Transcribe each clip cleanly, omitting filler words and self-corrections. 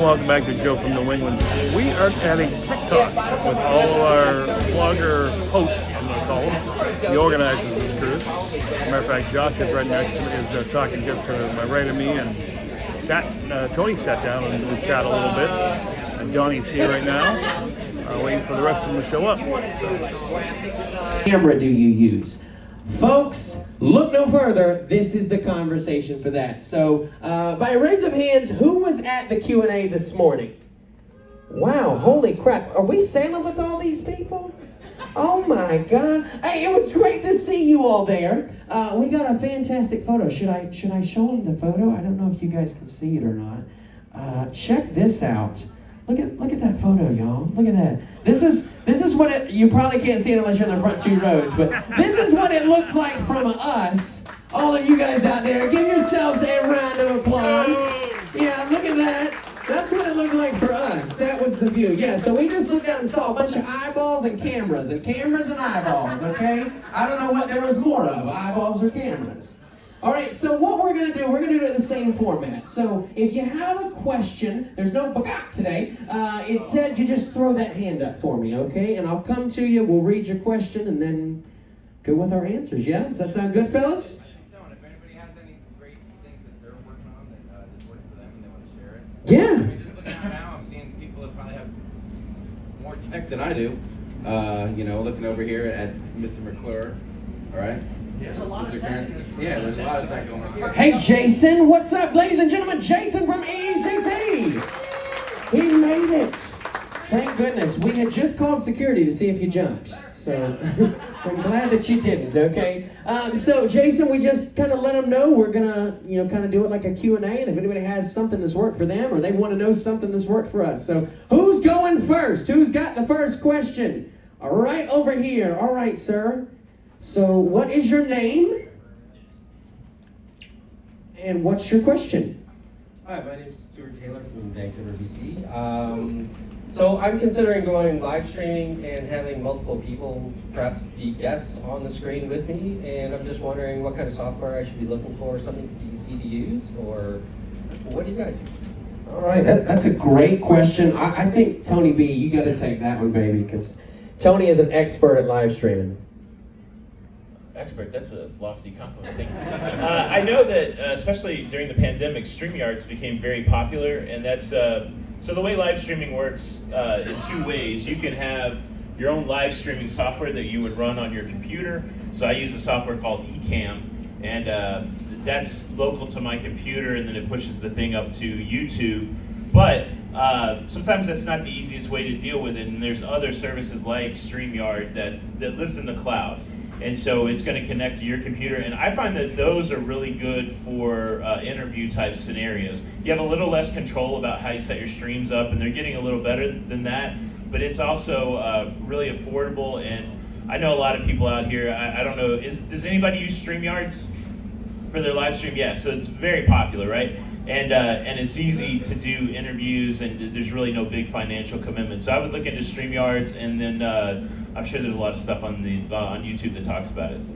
welcome back to Joe from New England. We are having Tech Talk with all of our vlogger hosts, I'm going to call them, the organizers of this cruise. As a matter of fact, Josh is right next to me, is talking just to my right of me, and Tony sat down and we chat a little bit. And Donnie's here right now, waiting for the rest of them to show up. What camera do you use? Folks, look no further. This is the conversation for that. So, by a raise of hands, who was at the Q&A this morning? Wow, holy crap. Are we sailing with all these people? Oh my God. Hey, it was great to see you all there. We got a fantastic photo. Should I show them the photo? I don't know if you guys can see it or not. Check this out. Look at that photo, y'all. Look at that. This is what it, you probably can't see it unless you're in the front two rows, but this is what it looked like from us. All of you guys out there, give yourselves a round of applause. Yeah, look at that. That's what it looked like for us. That was the view. Yeah, so we just looked out and saw a bunch of eyeballs and cameras and eyeballs, okay? I don't know what there was more of, eyeballs or cameras. All right, so what we're going to do it in the same format. So if you have a question, there's no bagat today. Instead, you just throw that hand up for me, okay? And I'll come to you, we'll read your question, and then go with our answers, yeah? Does that sound good, fellas? If anybody has any great things that they're working on that's working for them and they want to share it. Yeah. I mean, just looking around now, I'm seeing people that probably have more tech than I do. Looking over here at Mr. McClure, all right? There's a lot of tech. Yeah, there's a lot of tech going on. Hey, Jason, what's up, ladies and gentlemen? Jason from EECC. He made it. Thank goodness. We had just called security to see if you jumped. So I'm glad that you didn't, okay? So, Jason, we just kind of let them know we're going to, kind of do it like a Q&A, and if anybody has something that's worked for them or they want to know something that's worked for us. So, who's going first? Who's got the first question? Right over here. All right, sir. So, what is your name? And what's your question? Hi, my name is Stuart Taylor from Vancouver, BC. So I'm considering going live streaming and having multiple people perhaps be guests on the screen with me, and I'm just wondering what kind of software I should be looking for, something easy to use, or what do you guys use? All right, that's a great question. I think, Tony B, you got to take that one, baby, because Tony is an expert at live streaming. Expert, that's a lofty compliment. Thank you. I know that, especially during the pandemic, StreamYards became very popular, and that's so the way live streaming works in two ways. You can have your own live streaming software that you would run on your computer. So I use a software called Ecamm, and that's local to my computer, and then it pushes the thing up to YouTube. But sometimes that's not the easiest way to deal with it, and there's other services like StreamYard that lives in the cloud. And so it's going to connect to your computer. And I find that those are really good for interview type scenarios. You have a little less control about how you set your streams up, and they're getting a little better than that. But it's also really affordable. And I know a lot of people out here, I don't know, does anybody use StreamYards for their live stream? Yeah, so it's very popular, right? And it's easy to do interviews, and there's really no big financial commitment. So I would look into StreamYards, and then I'm sure there's a lot of stuff on YouTube that talks about it.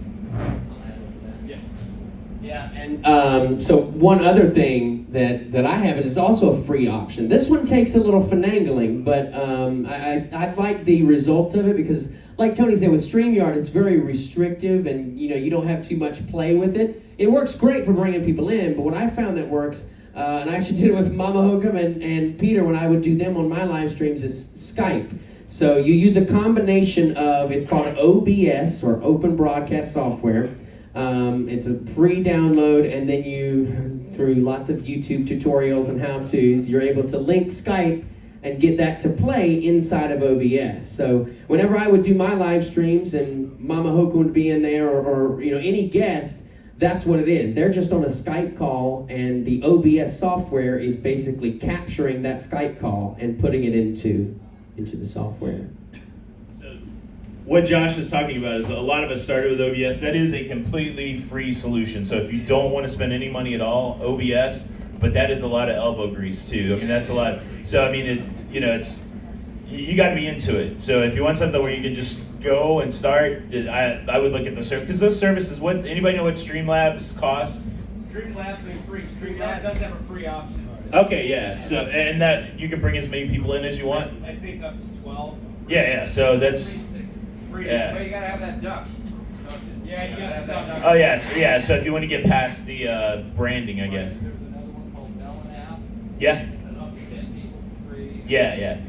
Yeah, and so one other thing that I have is also a free option. This one takes a little finagling, but I like the results of it because, like Tony said, with StreamYard, it's very restrictive, and you don't have too much play with it. It works great for bringing people in, but what I found that works, and I actually did it with Mama Hockum and Peter when I would do them on my live streams, is Skype. So you use a combination of, it's called OBS, or Open Broadcast Software. It's a free download, and then you, through lots of YouTube tutorials and how-tos, you're able to link Skype and get that to play inside of OBS. So whenever I would do my live streams and Mama Hockum would be in there, or any guest, that's what it is. They're just on a Skype call, and the OBS software is basically capturing that Skype call and putting it into the software. So what Josh is talking about is a lot of us started with OBS. That is a completely free solution. So if you don't want to spend any money at all, OBS, but that is a lot of elbow grease too. I mean, that's a lot. So I mean, it's you got to be into it. So if you want something where you can just go and start, I would look at the service, because those services. Anybody know what Streamlabs cost? Streamlabs is free. Streamlabs does have a free option. Okay, yeah. So and that you can bring as many people in as you want. I think up to 12. Yeah. So that's Free. Yeah. Well, you gotta have that duck. Don't you? Yeah, you gotta have that duck. oh yeah. So if you want to get past the branding, I guess. There's another one called Melon App. Yeah. And up to 10 people for free. Yeah.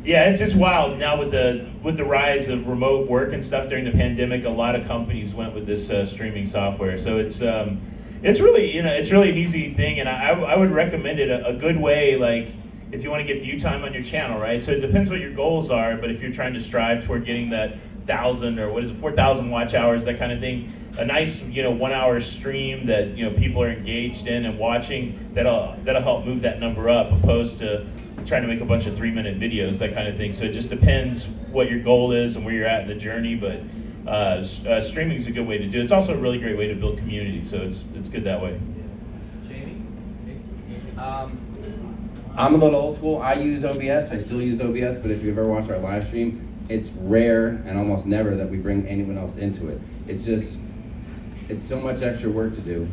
Yeah, it's wild now with the rise of remote work and stuff during the pandemic. A lot of companies went with this streaming software, so it's really it's really an easy thing, and I would recommend it. A good way, like if you want to get view time on your channel, right? So it depends what your goals are, but if you're trying to strive toward getting that 1,000 or 4,000 watch hours, that kind of thing, a nice 1 hour stream that people are engaged in and watching, that'll help move that number up, opposed to trying to make a bunch of 3-minute videos, that kind of thing. So it just depends what your goal is and where you're at in the journey, but streaming is a good way to do it. It's also a really great way to build community, so it's good that way. Jamie? I'm a little old school. I use OBS. I still use OBS, but if you ever watch our live stream, it's rare and almost never that we bring anyone else into it. It's so much extra work to do,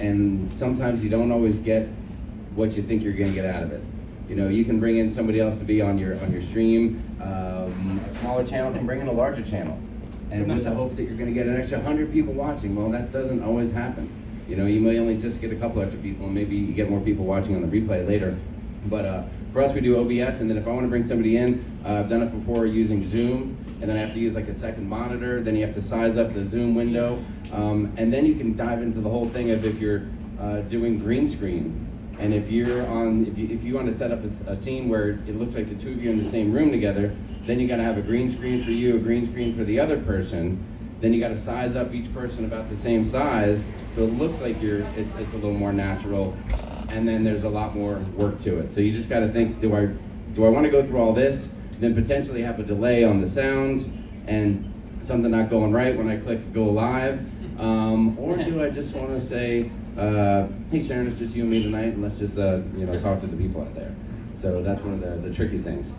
and sometimes you don't always get what you think you're going to get out of it. You can bring in somebody else to be on your stream. A smaller channel can bring in a larger channel, and with the hopes that you're going to get an extra 100 people watching. Well, that doesn't always happen. You may only just get a couple extra people, and maybe you get more people watching on the replay later. But for us, we do OBS, and then if I want to bring somebody in, I've done it before using Zoom, and then I have to use like a second monitor. Then you have to size up the Zoom window, and then you can dive into the whole thing of if you're doing green screen. And if you're if you want to set up a scene where it looks like the two of you are in the same room together, then you got to have a green screen for you, a green screen for the other person. Then you got to size up each person about the same size, so it looks like it's a little more natural. And then there's a lot more work to it. So you just got to think: do I want to go through all this, then potentially have a delay on the sound and something not going right when I click go live, or do I just want to say, hey Sharon, it's just you and me tonight, and let's just talk to the people out there. So that's one of the tricky things.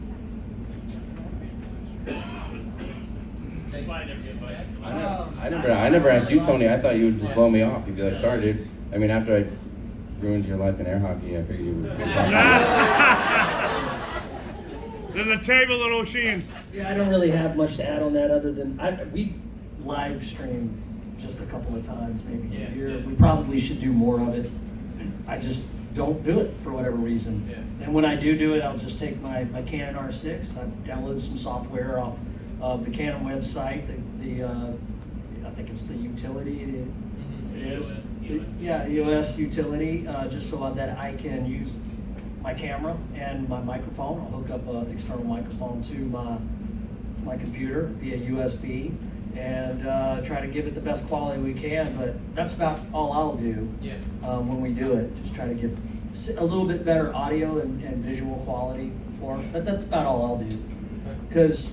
I never asked you, Tony. I thought you would just blow me off. You'd be like, sorry, dude. I mean, after I ruined your life in air hockey, I figured you would. There's a table at O'Sheen. Yeah, I don't really have much to add on that other than we live stream just a couple of times, maybe a year. We probably should do more of it. I just don't do it for whatever reason. Yeah. And when I do it, I'll just take my Canon R6. I download some software off of the Canon website. I think it's the utility. It is. EOS utility, just so that I can use my camera and my microphone. I'll hook up an external microphone to my computer via USB and try to give it the best quality we can. But that's about all I'll do when we do it. Just try to give a little bit better audio and visual quality for it. But that's about all I'll do. Because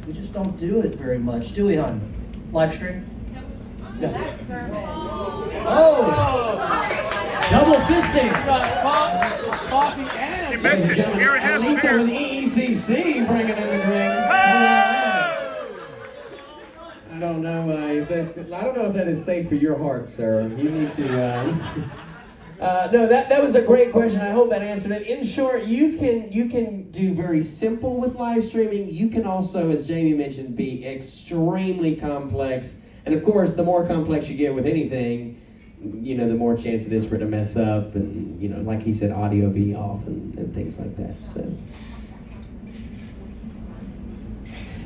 we just don't do it very much, do we, hon? Live stream? No. Oh! Double fisting! Coffee and Ladies and gentlemen, and Lisa with EECC bringing in the drinks. I don't know if that is safe for your heart, sir. You need to. No, that was a great question. I hope that answered it. In short, you can do very simple with live streaming. You can also, as Jamie mentioned, be extremely complex. And of course, the more complex you get with anything, the more chance it is for it to mess up, and like he said, audio be off and things like that. So.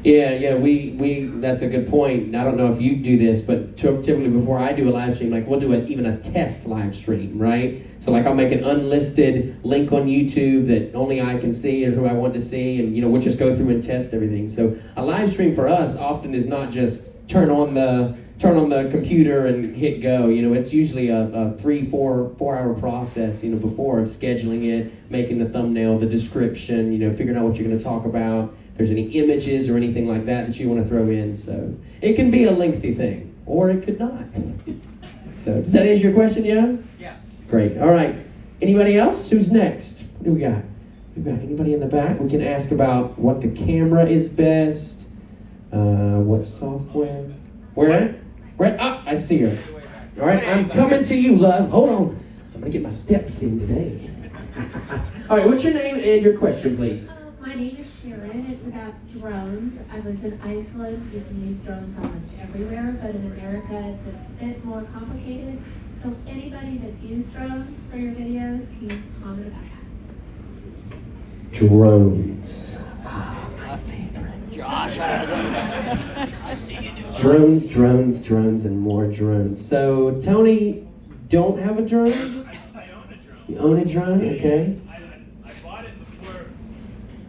Yeah, we that's a good point. I don't know if you do this, but typically before I do a live stream, like we'll do even a test live stream, right? So like I'll make an unlisted link on YouTube that only I can see and who I want to see, and we'll just go through and test everything. So a live stream for us often is not just turn on the computer and hit go. It's usually a 3-4 hour process, before of scheduling it, making the thumbnail, the description, figuring out what you're going to talk about. If there's any images or anything like that you want to throw in. So it can be a lengthy thing, or it could not. So does that answer your question, yeah? Yes. Great. All right. Anybody else? Who's next? What do we got? Anybody in the back? We can ask about what the camera is best, what software. Where? I see her. All right, I'm coming to you, love. Hold on. I'm going to get my steps in today. All right, what's your name and your question, please? My name is Sharon. It's about drones. I was in Iceland. You can use drones almost everywhere, but in America it's a bit more complicated. So anybody that's used drones for your videos, can you comment about that? Drones. My favorite. Josh, I've seen you do it. Drones, and more drones. So, Tony, don't have a drone? I own a drone. You own a drone? Okay. I bought it before.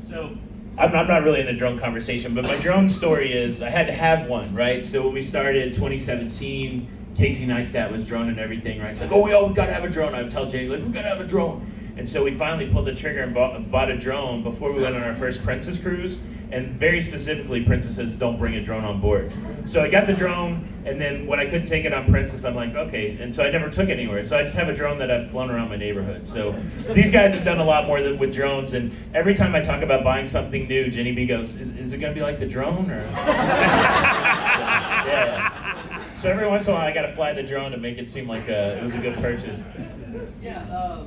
So I'm not really in the drone conversation, but my drone story is I had to have one, right? So when we started 2017, Casey Neistat was drone and everything, right? It's like, oh, we gotta have a drone. I would tell Jay, like, we gotta have a drone. And so we finally pulled the trigger and bought a drone before we went on our first Princess cruise. And very specifically, princesses don't bring a drone on board. So I got the drone, and then when I couldn't take it on Princess, I'm like, okay. And so I never took it anywhere. So I just have a drone that I've flown around my neighborhood. So these guys have done a lot more with drones. And every time I talk about buying something new, Jenny B goes, is it gonna be like the drone or? Yeah. So every once in a while, I gotta fly the drone to make it seem like it was a good purchase. Yeah,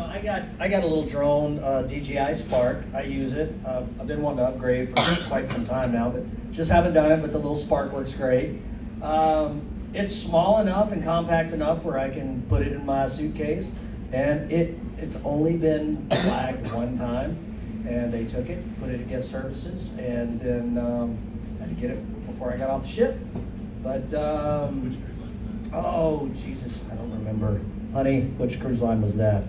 I got a little drone, DJI Spark. I use it. I've been wanting to upgrade for quite some time now, but just haven't done it. But the little Spark works great. It's small enough and compact enough where I can put it in my suitcase, and it's only been flagged one time, and they took it, put it against services, and then had to get it before I got off the ship. But oh Jesus, I don't remember. Honey, which cruise line was that?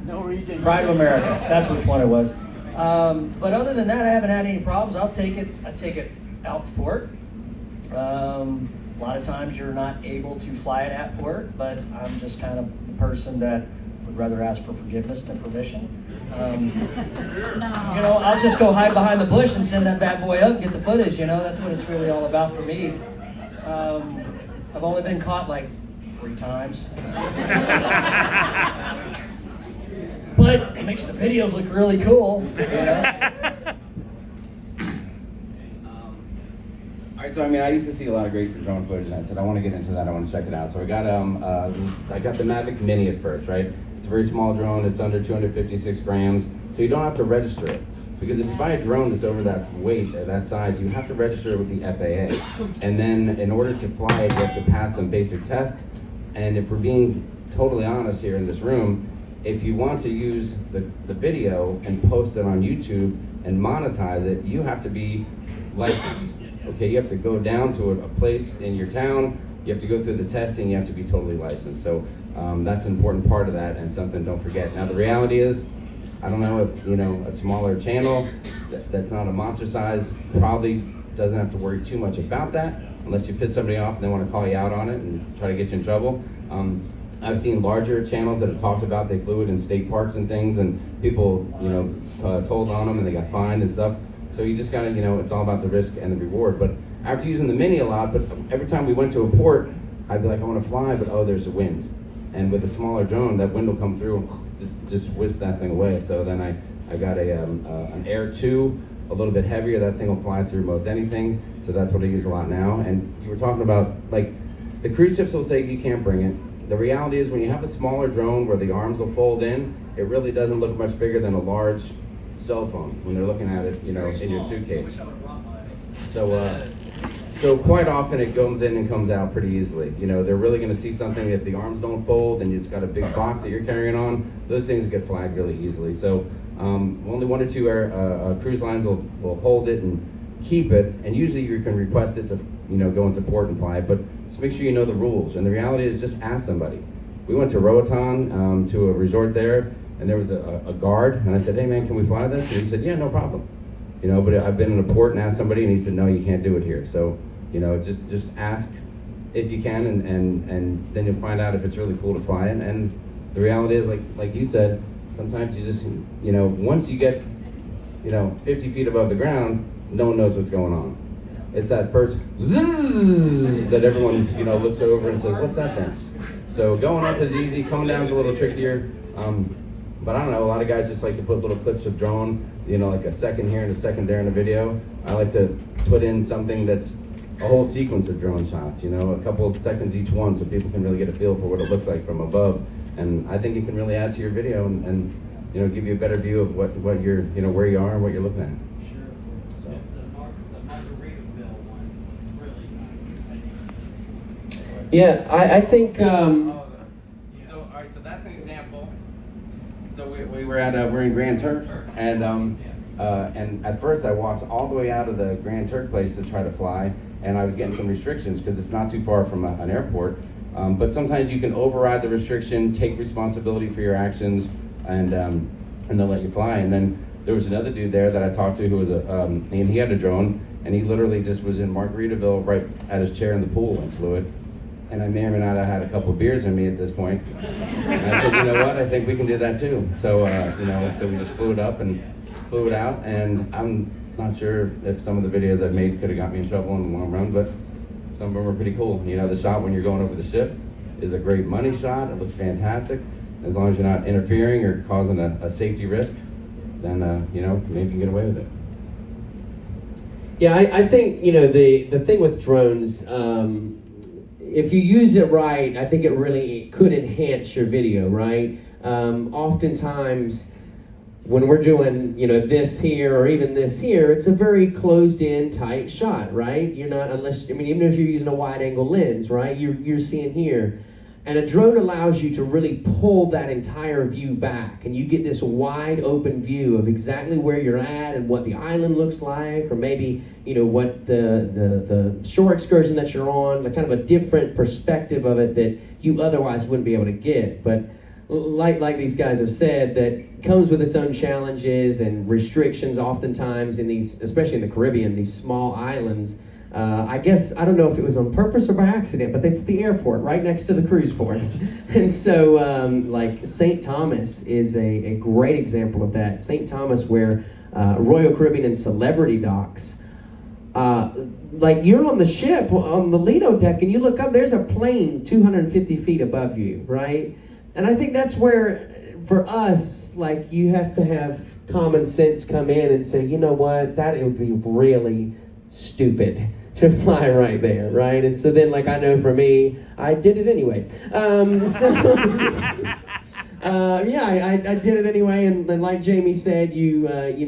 Norwegian. Pride of America. That's which one it was. But other than that, I haven't had any problems. I take it out to port. A lot of times you're not able to fly it at port, but I'm just kind of the person that would rather ask for forgiveness than permission. I'll just go hide behind the bush and send that bad boy up and get the footage. That's what it's really all about for me. I've only been caught like 3 times. But it makes the videos look really cool. All right, so I used to see a lot of great drone footage, and I said I want to get into that. I want to check it out. So I got the Mavic Mini at first, right? It's a very small drone. It's under 256 grams, so you don't have to register it. Because if you buy a drone that's over that weight, or that size, you have to register it with the FAA. And then in order to fly it, you have to pass some basic tests. And if we're being totally honest here in this room, if you want to use the video and post it on YouTube and monetize it, you have to be licensed. Okay, you have to go down to a place in your town, you have to go through the testing, you have to be totally licensed. So that's an important part of that and something don't forget. Now the reality is, I don't know if, a smaller channel that's not a monster size probably doesn't have to worry too much about that, unless you piss somebody off and they want to call you out on it and try to get you in trouble. I've seen larger channels that have talked about they flew it in state parks and things, and people, told on them and they got fined and stuff. So you just gotta, it's all about the risk and the reward. But after using the Mini a lot, but every time we went to a port, I'd be like, I want to fly, but there's a wind. And with a smaller drone, that wind will come through and just whisk that thing away. So then I got an Air 2, a little bit heavier. That thing will fly through most anything. So that's what I use a lot now. And you were talking about, like, the cruise ships will say you can't bring it. The reality is when you have a smaller drone where the arms will fold in, it really doesn't look much bigger than a large cell phone when they're looking at it, in your suitcase. So quite often it goes in and comes out pretty easily. They're really going to see something if the arms don't fold and it's got a big box that you're carrying on. Those things get flagged really easily. So only 1 or 2 cruise lines will hold it and keep it, and usually you can request it to go into port and fly. But just make sure you know the rules. And the reality is just ask somebody. We went to Roatan to a resort there, and there was a guard, and I said, hey man, can we fly this? And he said, yeah, no problem. But I've been in a port and asked somebody, and he said, no, you can't do it here. So, just ask if you can, and then you'll find out if it's really cool to fly it. And the reality is, like you said, sometimes you just, once you get, 50 feet above the ground, no one knows what's going on. It's that first zzz that everyone, looks over and says, what's that thing? So going up is easy, coming down is a little trickier. But I don't know, a lot of guys just like to put little clips of drone, like a second here and a second there in a video. I like to put in something that's a whole sequence of drone shots, you know, a couple of seconds each one, so people can really get a feel for what it looks like from above. And I think it can really add to your video and you know, give you a better view of what you're, you know, where you are and what you're looking at. Sure. So. The Margaritaville one, really. Yeah, I think. So, all right, so that's an example. So we're in Grand Turk, and at first I walked all the way out of the Grand Turk place to try to fly, and I was getting some restrictions because it's not too far from an airport. But sometimes you can override the restriction, take responsibility for your actions, and they'll let you fly. And then there was another dude there that I talked to who was and he had a drone, and he literally just was in Margaritaville right at his chair in the pool and flew it. And I may or may not have had a couple of beers in me at this point. And I said, you know what, I think we can do that too. So, you know, so we just flew it up and flew it out. And I'm not sure if some of the videos I've made could have got me in trouble in the long run, but some of them were pretty cool. You know, the shot when you're going over the ship is a great money shot. It looks fantastic. As long as you're not interfering or causing a safety risk, then, you know, maybe you can get away with it. Yeah, I think, you know, the thing with drones, if you use it right, I think it could enhance your video, right? Oftentimes, when we're doing, you know, this here or even this here, it's a very closed-in, tight shot, right? You're not, unless, I mean, even if you're using a wide-angle lens, right? You're seeing here. And a drone allows you to really pull that entire view back, and you get this wide open view of exactly where you're at and what the island looks like, or maybe, you know, what the shore excursion that you're on, the kind of a different perspective of it that you otherwise wouldn't be able to get. But like these guys have said, that comes with its own challenges and restrictions oftentimes in these, especially in the Caribbean, these small islands. I guess, I don't know if it was on purpose or by accident, but they put the airport right next to the cruise port. And so, like, St. Thomas is a great example of that. St. Thomas, where Royal Caribbean and Celebrity docks, like, you're on the ship, on the Lido deck, and you look up, there's a plane 250 feet above you, right? And I think that's where, for us, like, you have to have common sense come in and say, you know what, that would be really stupid to fly right there, right? And so then, like, I know for me, I did it anyway. Yeah, I did it anyway, and like Jamie said, the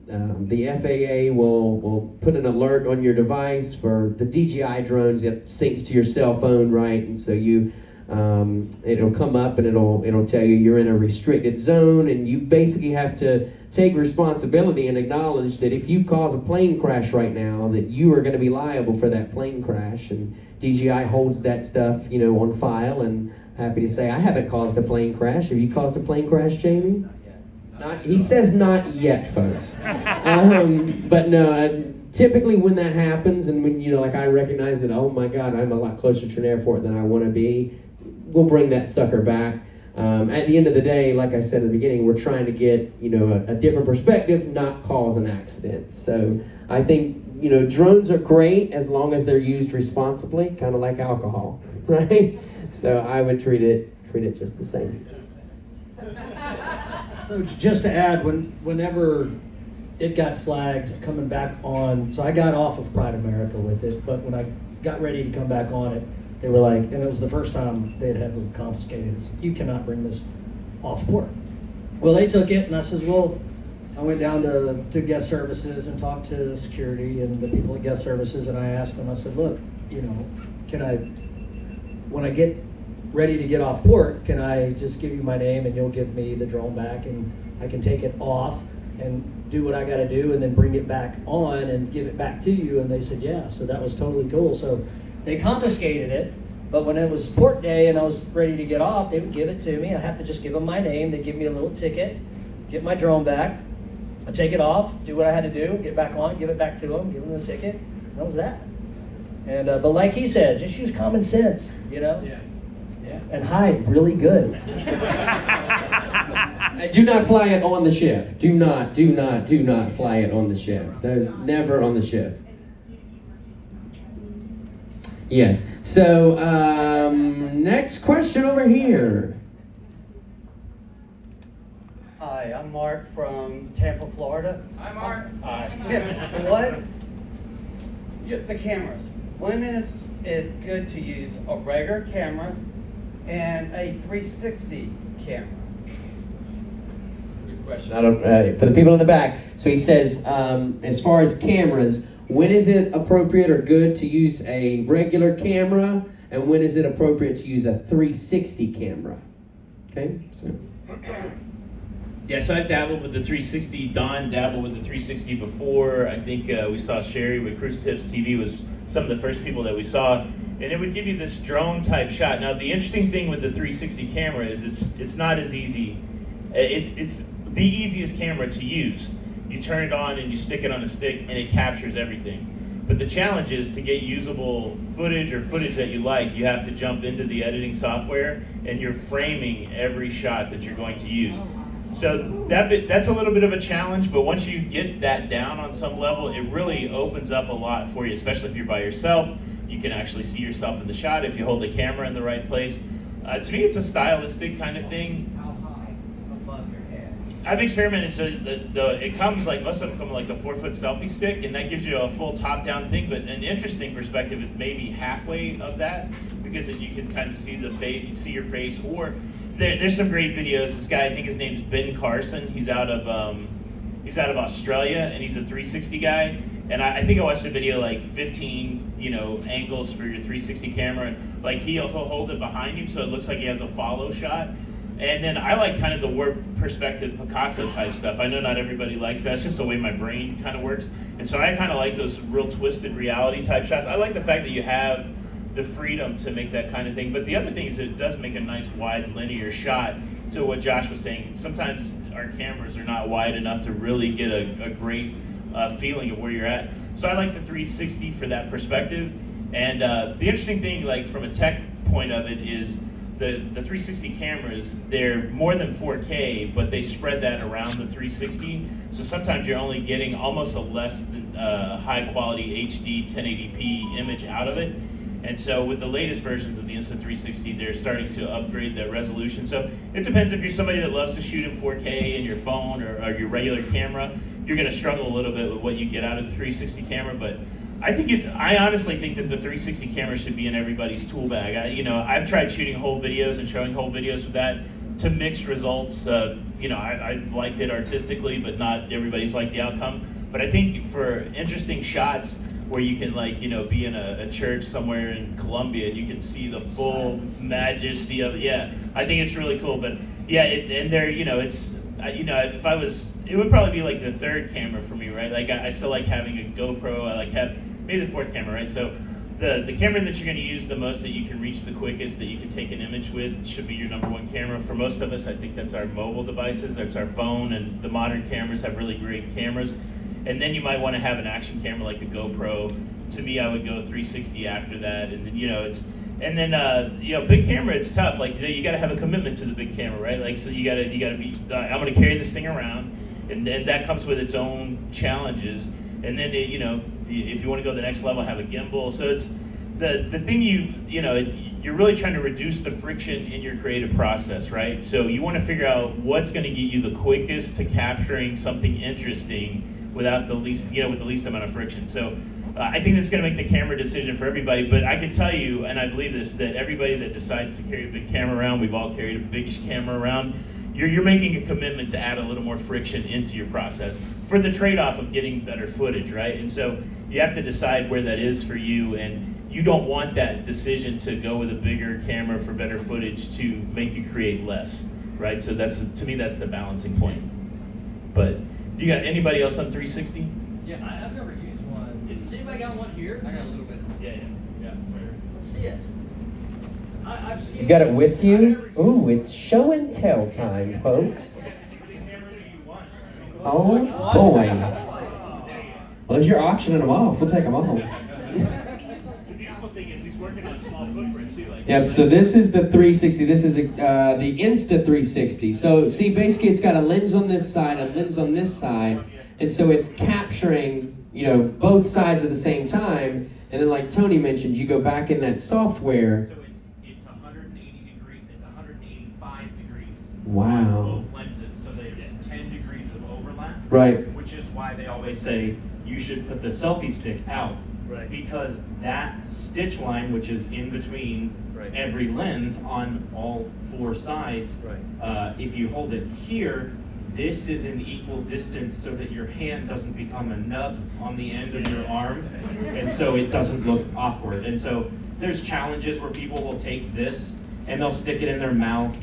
FAA will put an alert on your device for the DJI drones. It syncs to your cell phone, right? And so it'll come up and it'll tell you you're in a restricted zone, and you basically have to take responsibility and acknowledge that if you cause a plane crash right now, that you are going to be liable for that plane crash. And DJI holds that stuff, you know, on file. And happy to say I haven't caused a plane crash. Have you caused a plane crash, Jamie? He says not yet, folks. But no, typically when that happens, and when, you know, like, I recognize that, oh my God, I'm a lot closer to an airport than I want to be, we'll bring that sucker back. At the end of the day, like I said at the beginning, we're trying to get, you know, a different perspective, not cause an accident. So I think, you know, drones are great as long as they're used responsibly, kind of like alcohol, right? So I would treat it just the same. So just to add, whenever it got flagged coming back on, so I got off of Pride America with it, but when I got ready to come back on it, they were like, and it was the first time they'd had it confiscated. It's, you cannot bring this off port. Well, they took it, and I says, well, I went down to guest services and talked to security and the people at guest services, and I asked them, I said, look, you know, when I get ready to get off port, can I just give you my name and you'll give me the drone back and I can take it off and do what I got to do and then bring it back on and give it back to you? And they said, yeah. So that was totally cool. So they confiscated it, but when it was port day and I was ready to get off, they would give it to me. I'd have to just give them my name. They'd give me a little ticket, get my drone back. I'd take it off, do what I had to do, get back on, give it back to them, give them the ticket. That was that. And but like he said, just use common sense, you know? Yeah. And hide really good. Do not fly it on the ship. Do not fly it on the ship. That is never on the ship. Yes. So, next question over here. Hi, I'm Mark from Tampa, Florida. Hi, Mark. Hi. What? the cameras. When is it good to use a regular camera and a 360 camera? Good question. I don't, for the people in the back, so he says, as far as cameras, when is it appropriate or good to use a regular camera, and when is it appropriate to use a 360 camera? Okay, so. Yeah, so I've dabbled with the 360. Don dabbled with the 360 before. I think we saw Sherry with Cruise Tips TV was some of the first people that we saw. And it would give you this drone type shot. Now, the interesting thing with the 360 camera is it's not as easy. It's the easiest camera to use. You turn it on and you stick it on a stick and it captures everything. But the challenge is to get usable footage or footage that you like, you have to jump into the editing software and you're framing every shot that you're going to use. So that's a little bit of a challenge, but once you get that down on some level, it really opens up a lot for you, especially if you're by yourself. You can actually see yourself in the shot if you hold the camera in the right place. To me, it's a stylistic kind of thing. How high above your head? I've experimented, so it comes like, most of them come like a 4-foot selfie stick, and that gives you a full top-down thing, but an interesting perspective is maybe halfway of that, because you can kind of see the face, you see your face, or there's some great videos. This guy, I think his name's Ben Carson. He's out of Australia, and he's a 360 guy. And I think I watched a video like 15, angles for your 360 camera. And like he'll hold it behind you, so it looks like he has a follow shot. And then I like kind of the warp perspective Picasso type stuff. I know not everybody likes that. It's just the way my brain kind of works. And so I kind of like those real twisted reality type shots. I like the fact that you have the freedom to make that kind of thing. But the other thing is it does make a nice wide linear shot. To what Josh was saying, sometimes our cameras are not wide enough to really get a great feeling of where you're at. So I like the 360 for that perspective. And the interesting thing, like from a tech point of it, is the 360 cameras, they're more than 4K, but they spread that around the 360. So sometimes you're only getting almost a less than high quality HD 1080p image out of it. And so with the latest versions of the Insta360, they're starting to upgrade their resolution. So it depends if you're somebody that loves to shoot in 4K in your phone or your regular camera, you're gonna struggle a little bit with what you get out of the 360 camera. But I honestly think that the 360 camera should be in everybody's tool bag. I've tried shooting whole videos and showing whole videos with that to mixed results. I've liked it artistically, but not everybody's liked the outcome. But I think for interesting shots, where you can be in a church somewhere in Colombia and you can see the full majesty of it. Yeah, I think it's really cool. But yeah, if I was, it would probably be like the third camera for me, right? Like I still like having a GoPro. I like maybe the fourth camera, right? So the camera that you're going to use the most, that you can reach the quickest, that you can take an image with, should be your number one camera. For most of us, I think that's our mobile devices. That's our phone, and the modern cameras have really great cameras. And then you might want to have an action camera like a GoPro. To me, I would go 360 after that. And then, big camera, it's tough. Like you got to have a commitment to the big camera, right? Like, so you got to be, I'm going to carry this thing around, and that comes with its own challenges. And then, if you want to go to the next level, have a gimbal. So it's the thing you're really trying to reduce the friction in your creative process, right? So you want to figure out what's going to get you the quickest to capturing something interesting without the least, with the least amount of friction. So I think that's going to make the camera decision for everybody. But I can tell you, and I believe this, that everybody that decides to carry a big camera around, we've all carried a biggish camera around, you're making a commitment to add a little more friction into your process for the trade-off of getting better footage, right? And so you have to decide where that is for you, and you don't want that decision to go with a bigger camera for better footage to make you create less, right? So to me, that's the balancing point. But you got anybody else on 360? Yeah, I've never used one. Has anybody got one here? I got a little bit. Yeah. Let's see it. I've seen. You got it with you? Ooh, it's show and tell time, folks. Oh boy. Well, if you're auctioning them off, we'll take them all. Yep, so this is the 360. This is the Insta 360. So see, basically it's got a lens on this side, a lens on this side, and so it's capturing, both sides at the same time. And then like Tony mentioned, you go back in that software. So it's 180 degrees, it's 185 degrees. Wow. Both lenses, so there's 10 degrees of overlap. Right. Which is why they always say you should put the selfie stick out Right. Because that stitch line, which is in between Right. every lens on all 4 sides, Right. if you hold it here, this is an equal distance so that your hand doesn't become a nub on the end of your arm, and so it doesn't look awkward. And so there's challenges where people will take this and they'll stick it in their mouth,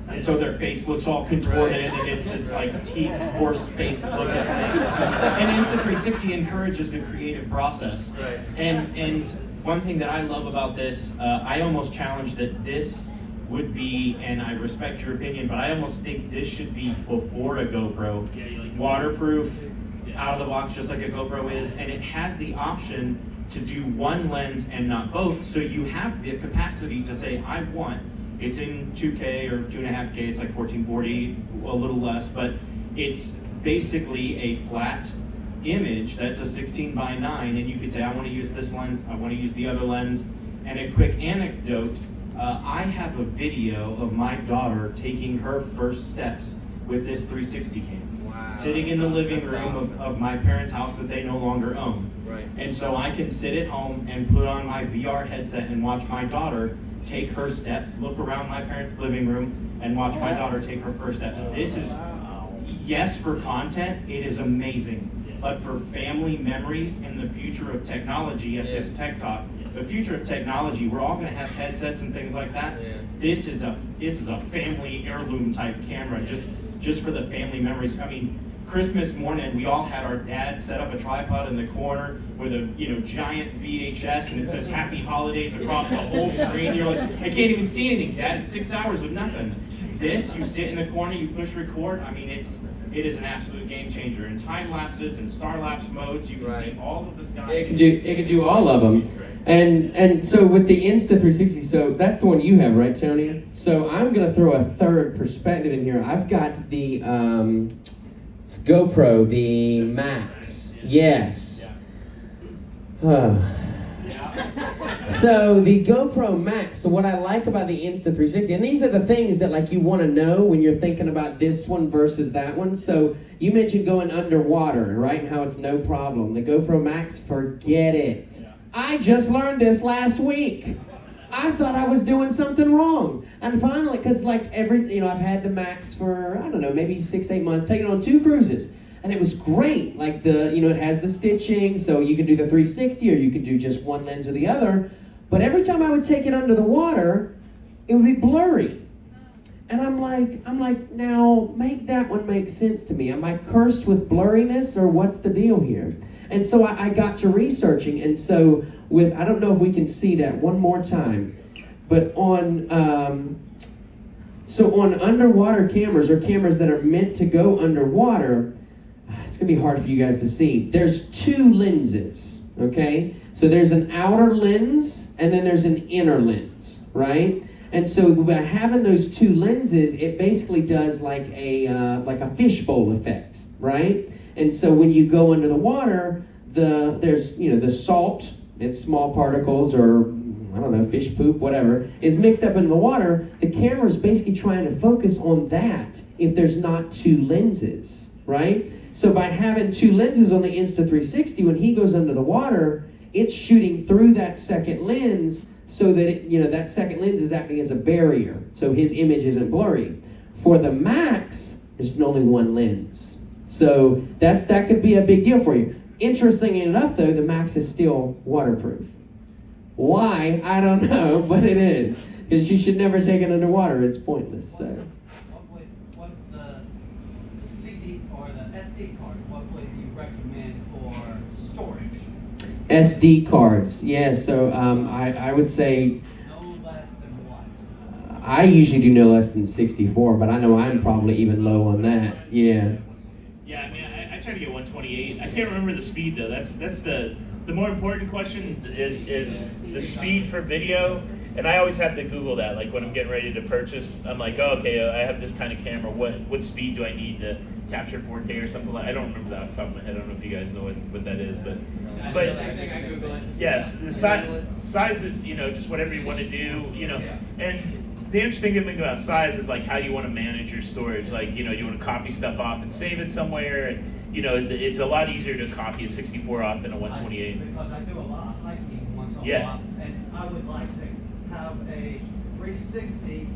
and so their face looks all contorted, and it's this like teeth, horse face looking thing. And Insta360 encourages the creative process. Right. And one thing that I love about this, I almost challenge that this would be, and I respect your opinion, but I almost think this should be before a GoPro. Yeah, you like Waterproof, out of the box, just like a GoPro is, and it has the option to do one lens and not both, so you have the capacity to say, I want, it's in 2K or 2.5K, it's like 1440, a little less, but it's basically a flat image that's a 16:9, and you could say, I want to use this lens, I want to use the other lens. And a quick anecdote, I have a video of my daughter taking her first steps with this 360 cam. Wow. Sitting in the living That's room awesome. of my parents' house that they no longer own. Right. And so I can sit at home and put on my VR headset and watch my daughter take her steps, look around my parents' living room, and watch my daughter take her first steps. This is, yes, for content, it is amazing. But for family memories and the future of technology at this Tech Talk, the future of technology, we're all going to have headsets and things like that. Yeah. This is a family heirloom type camera, just for the family memories. I mean, Christmas morning, we all had our dad set up a tripod in the corner with a giant VHS, and it says Happy Holidays across the whole screen. You're like, I can't even see anything, Dad. It's 6 hours of nothing. This, you sit in the corner, you push record. I mean, it is an absolute game changer. In time lapses and star lapse modes, you can see all of the sky. It can do all of them. And so with the Insta360, so that's the one you have, right, Tony? So I'm gonna throw a third perspective in here. I've got the it's GoPro, the Max. Yes. So the GoPro Max, so what I like about the Insta360, and these are the things that like you want to know when you're thinking about this one versus that one. So you mentioned going underwater, right, and how it's no problem. The GoPro Max, forget it. I just learned this last week. I thought I was doing something wrong. And finally, because like I've had the Max for, I don't know, maybe 6-8 months, taken on 2 cruises. And it was great. Like it has the stitching, so you can do the 360 or you can do just one lens or the other. But every time I would take it under the water, it would be blurry. And I'm like, now make that one make sense to me. Am I cursed with blurriness or what's the deal here? And so I got to researching, and so I don't know if we can see that one more time, but on underwater cameras or cameras that are meant to go underwater, it's gonna be hard for you guys to see. There's 2 lenses, okay? So there's an outer lens and then there's an inner lens, right? And so by having those 2 lenses, it basically does like a fishbowl effect, right? And so when you go under the water, there's the salt, it's small particles or I don't know, fish poop, whatever, is mixed up in the water. The camera is basically trying to focus on that if there's not 2 lenses, right? So by having 2 lenses on the Insta360, when he goes under the water, it's shooting through that second lens so that that second lens is acting as a barrier, so his image isn't blurry. For the Max, there's only 1 lens. So that could be a big deal for you. Interesting enough though, the Max is still waterproof. Why? I don't know, but it is. Because you should never take it underwater, it's pointless. So. What the CD or the SD card, what would you recommend for storage? SD cards, yeah, so I would say No less than what? I usually do no less than 64, but I know I'm probably even low on that, yeah. Yeah, I mean, I try to get 128. I can't remember the speed though. That's the more important question is the speed for video. And I always have to Google that. Like when I'm getting ready to purchase, I'm like, oh, okay, I have this kind of camera. What speed do I need to capture 4K or something like? I don't remember that off the top of my head. I don't know if you guys know what that is, but yes, the size is just whatever you want to do, and the interesting thing about size is like how you want to manage your storage. Like, you know, you want to copy stuff off and save it somewhere, and you know, it's a lot easier to copy a 64 off than a 128. Because I do a lot of hiking once in a Yeah. while, and I would like to have a 360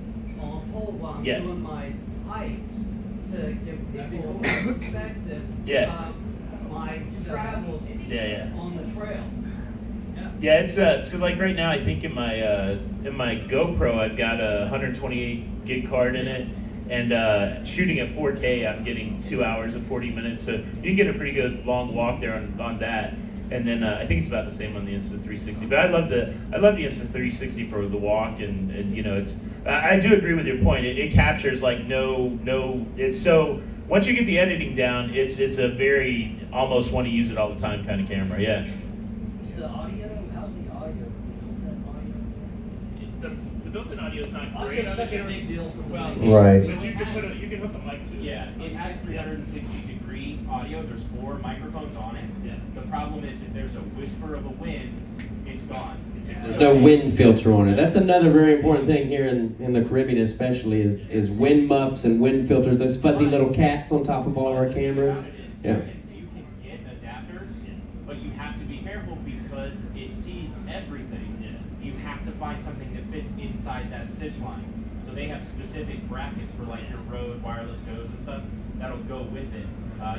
on a pole while I'm Yeah. doing my hikes to give people a perspective Yeah. of my travels Yeah. on the trail. Yeah, it's so like right now I think in my GoPro I've got a 128 gig card in it, and shooting at 4K I'm getting 2 hours and 40 minutes, so you can get a pretty good long walk there on that. And then I think it's about the same on the Insta360. But I love the Insta360 for the walk, and you know, it's I do agree with your point. It captures like no it's so once you get the editing down, it's a very almost want to use it all the time kind of camera. Yeah. Is the audio, how's the audio? Is that audio? The built-in audio is not Audio great. is on such the a camera. big deal for the Well, video. Right. But you can hook a mic to it. Yeah, it has 360-degree audio. There's 4 microphones on it. Yeah. The problem is if there's a whisper of a wind, it's gone. There's no wind filter on it. That's another very important thing here in the Caribbean, especially, is wind muffs and wind filters. Those fuzzy little cats on top of all of our cameras. Yeah. You can get adapters, but you have to be careful because it sees everything. You have to find something that fits inside that stitch line. So they have specific brackets for like your Rode wireless goes and stuff that'll go with it.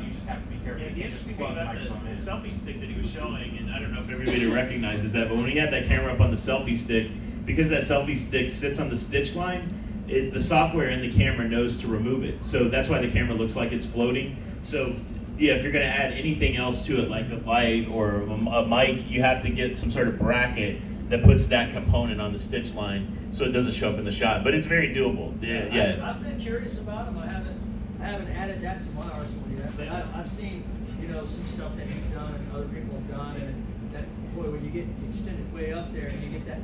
You just have to be careful. Yeah, You the can't just interesting thing plug the about microphone in. the selfie stick that he was showing, and I don't know if everybody recognizes that, but when he had that camera up on the selfie stick, because that selfie stick sits on the stitch line, the software in the camera knows to remove it. So that's why the camera looks like it's floating. So yeah, if you're going to add anything else to it, like a light or a mic, you have to get some sort of bracket that puts that component on the stitch line so it doesn't show up in the shot. But it's very doable. Yeah. I've been curious about them. I haven't added that to my arsenal yet, but I've seen, you know, some stuff that you've done and other people have done, and that, boy, when you extend it way up there and you get that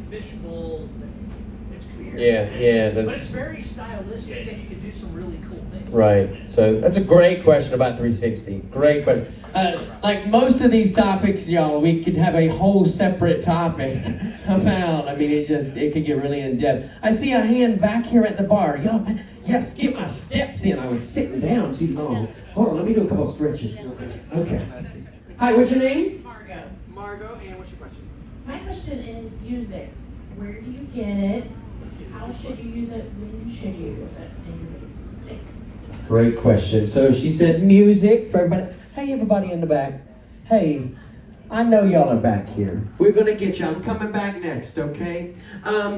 fishbowl, it's weird. Yeah. But it's very stylistic, and you can do some really cool things. Right. So that's a great question about 360. Great question. Like most of these topics, y'all, we could have a whole separate topic about. I mean, it could get really in depth. I see a hand back here at the bar. Y'all, man, yes, get my steps in. I was sitting down too long. Hold on, let me do a couple stretches. Okay. Hi, what's your name? Margo. Margo, and what's your question? My question is music. Where do you get it? How should you use it? When should you use it? Great question. So she said music for everybody. Hey, everybody in the back. Hey, I know y'all are back here. We're going to get you. I'm coming back next, okay?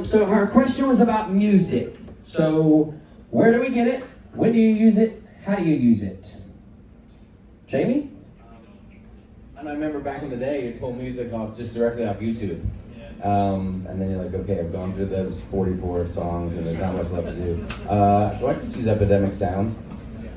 So her question was about music. So where do we get it? When do you use it? How do you use it? Jamie? And I remember back in the day, you'd pull music off just directly off YouTube. And then you're like, okay, I've gone through those 44 songs and there's not much left to do. So I just use Epidemic Sound,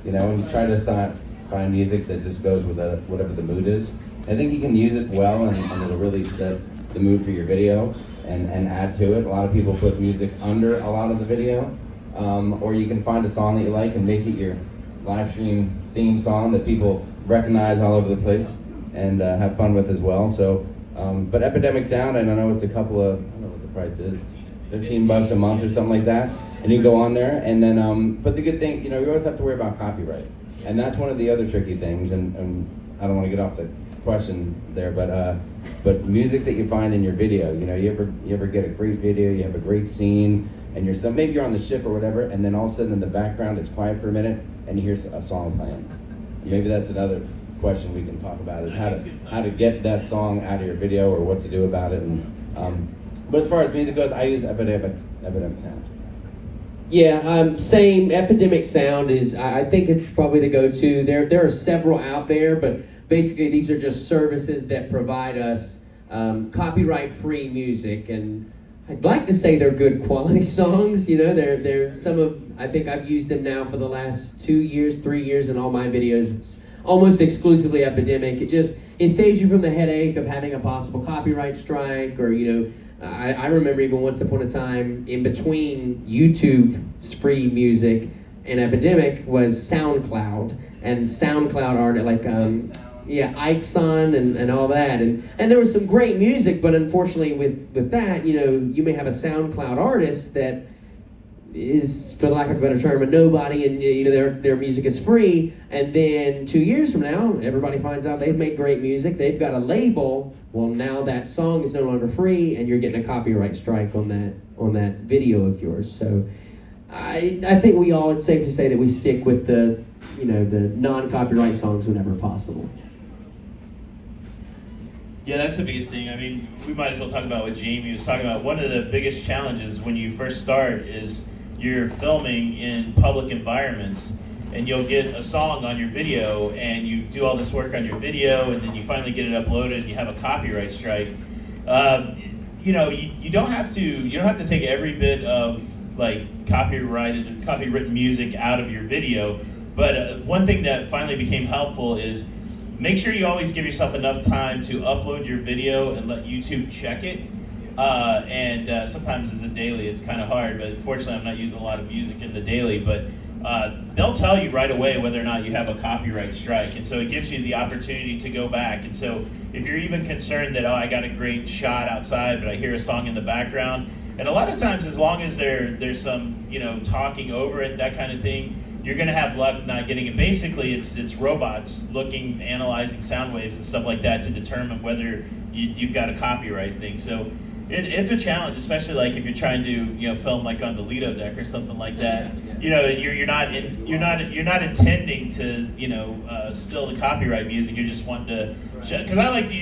you know, and you try to find music that just goes with whatever the mood is. I think you can use it well and it'll really set the mood for your video and add to it. A lot of people put music under a lot of the video, or you can find a song that you like and make it your live stream theme song that people recognize all over the place and have fun with as well. So, but Epidemic Sound, I don't know, it's a couple of, I don't know what the price is, $15 a month or something like that, and you can go on there. And then, but the good thing, you know, you always have to worry about copyright, and that's one of the other tricky things. And I don't want to get off the question there, but music that you find in your video, you know, you ever get a great video, you have a great scene, and maybe you're on the ship or whatever, and then all of a sudden in the background it's quiet for a minute, and you hear a song playing. Maybe that's another question we can talk about, is how to get that song out of your video or what to do about it. And but as far as music goes, I use Epidemic Sound. Yeah, same. Epidemic Sound is, I think it's probably the go-to. There are several out there, but basically these are just services that provide us copyright-free music, and I'd like to say they're good quality songs. You know, they're some of, I think I've used them now for the last 2 years, 3 years in all my videos. It's almost exclusively Epidemic. It saves you from the headache of having a possible copyright strike, or, you know, I remember even once upon a time in between YouTube's free music and Epidemic was SoundCloud, and SoundCloud art like Ikeson and all that, and there was some great music, but unfortunately with that, you know, you may have a SoundCloud artist that is, for lack of a better term, a nobody, and their music is free, and then 2 years from now, everybody finds out they've made great music, they've got a label. Well, now that song is no longer free, and you're getting a copyright strike on that video of yours. So, I think it's safe to say that we stick with the non-copyright songs whenever possible. Yeah, that's the biggest thing. I mean, we might as well talk about what Jamie was talking about. One of the biggest challenges when you first start is you're filming in public environments, and you'll get a song on your video, and you do all this work on your video, and then you finally get it uploaded, and you have a copyright strike. You don't have to take every bit of like copywritten music out of your video. But one thing that finally became helpful is make sure you always give yourself enough time to upload your video and let YouTube check it. Sometimes as a daily, it's kind of hard, but fortunately I'm not using a lot of music in the daily, but they'll tell you right away whether or not you have a copyright strike. And so it gives you the opportunity to go back. And so if you're even concerned that, I got a great shot outside, but I hear a song in the background, and a lot of times as long as there's some, talking over it, that kind of thing, you're going to have luck not getting it. Basically, it's robots analyzing sound waves and stuff like that to determine whether you've got a copyright thing. So it's a challenge, especially like if you're trying to film like on the Lido deck or something like that. You're not intending to steal the copyright music. You're just wanting to, because I like to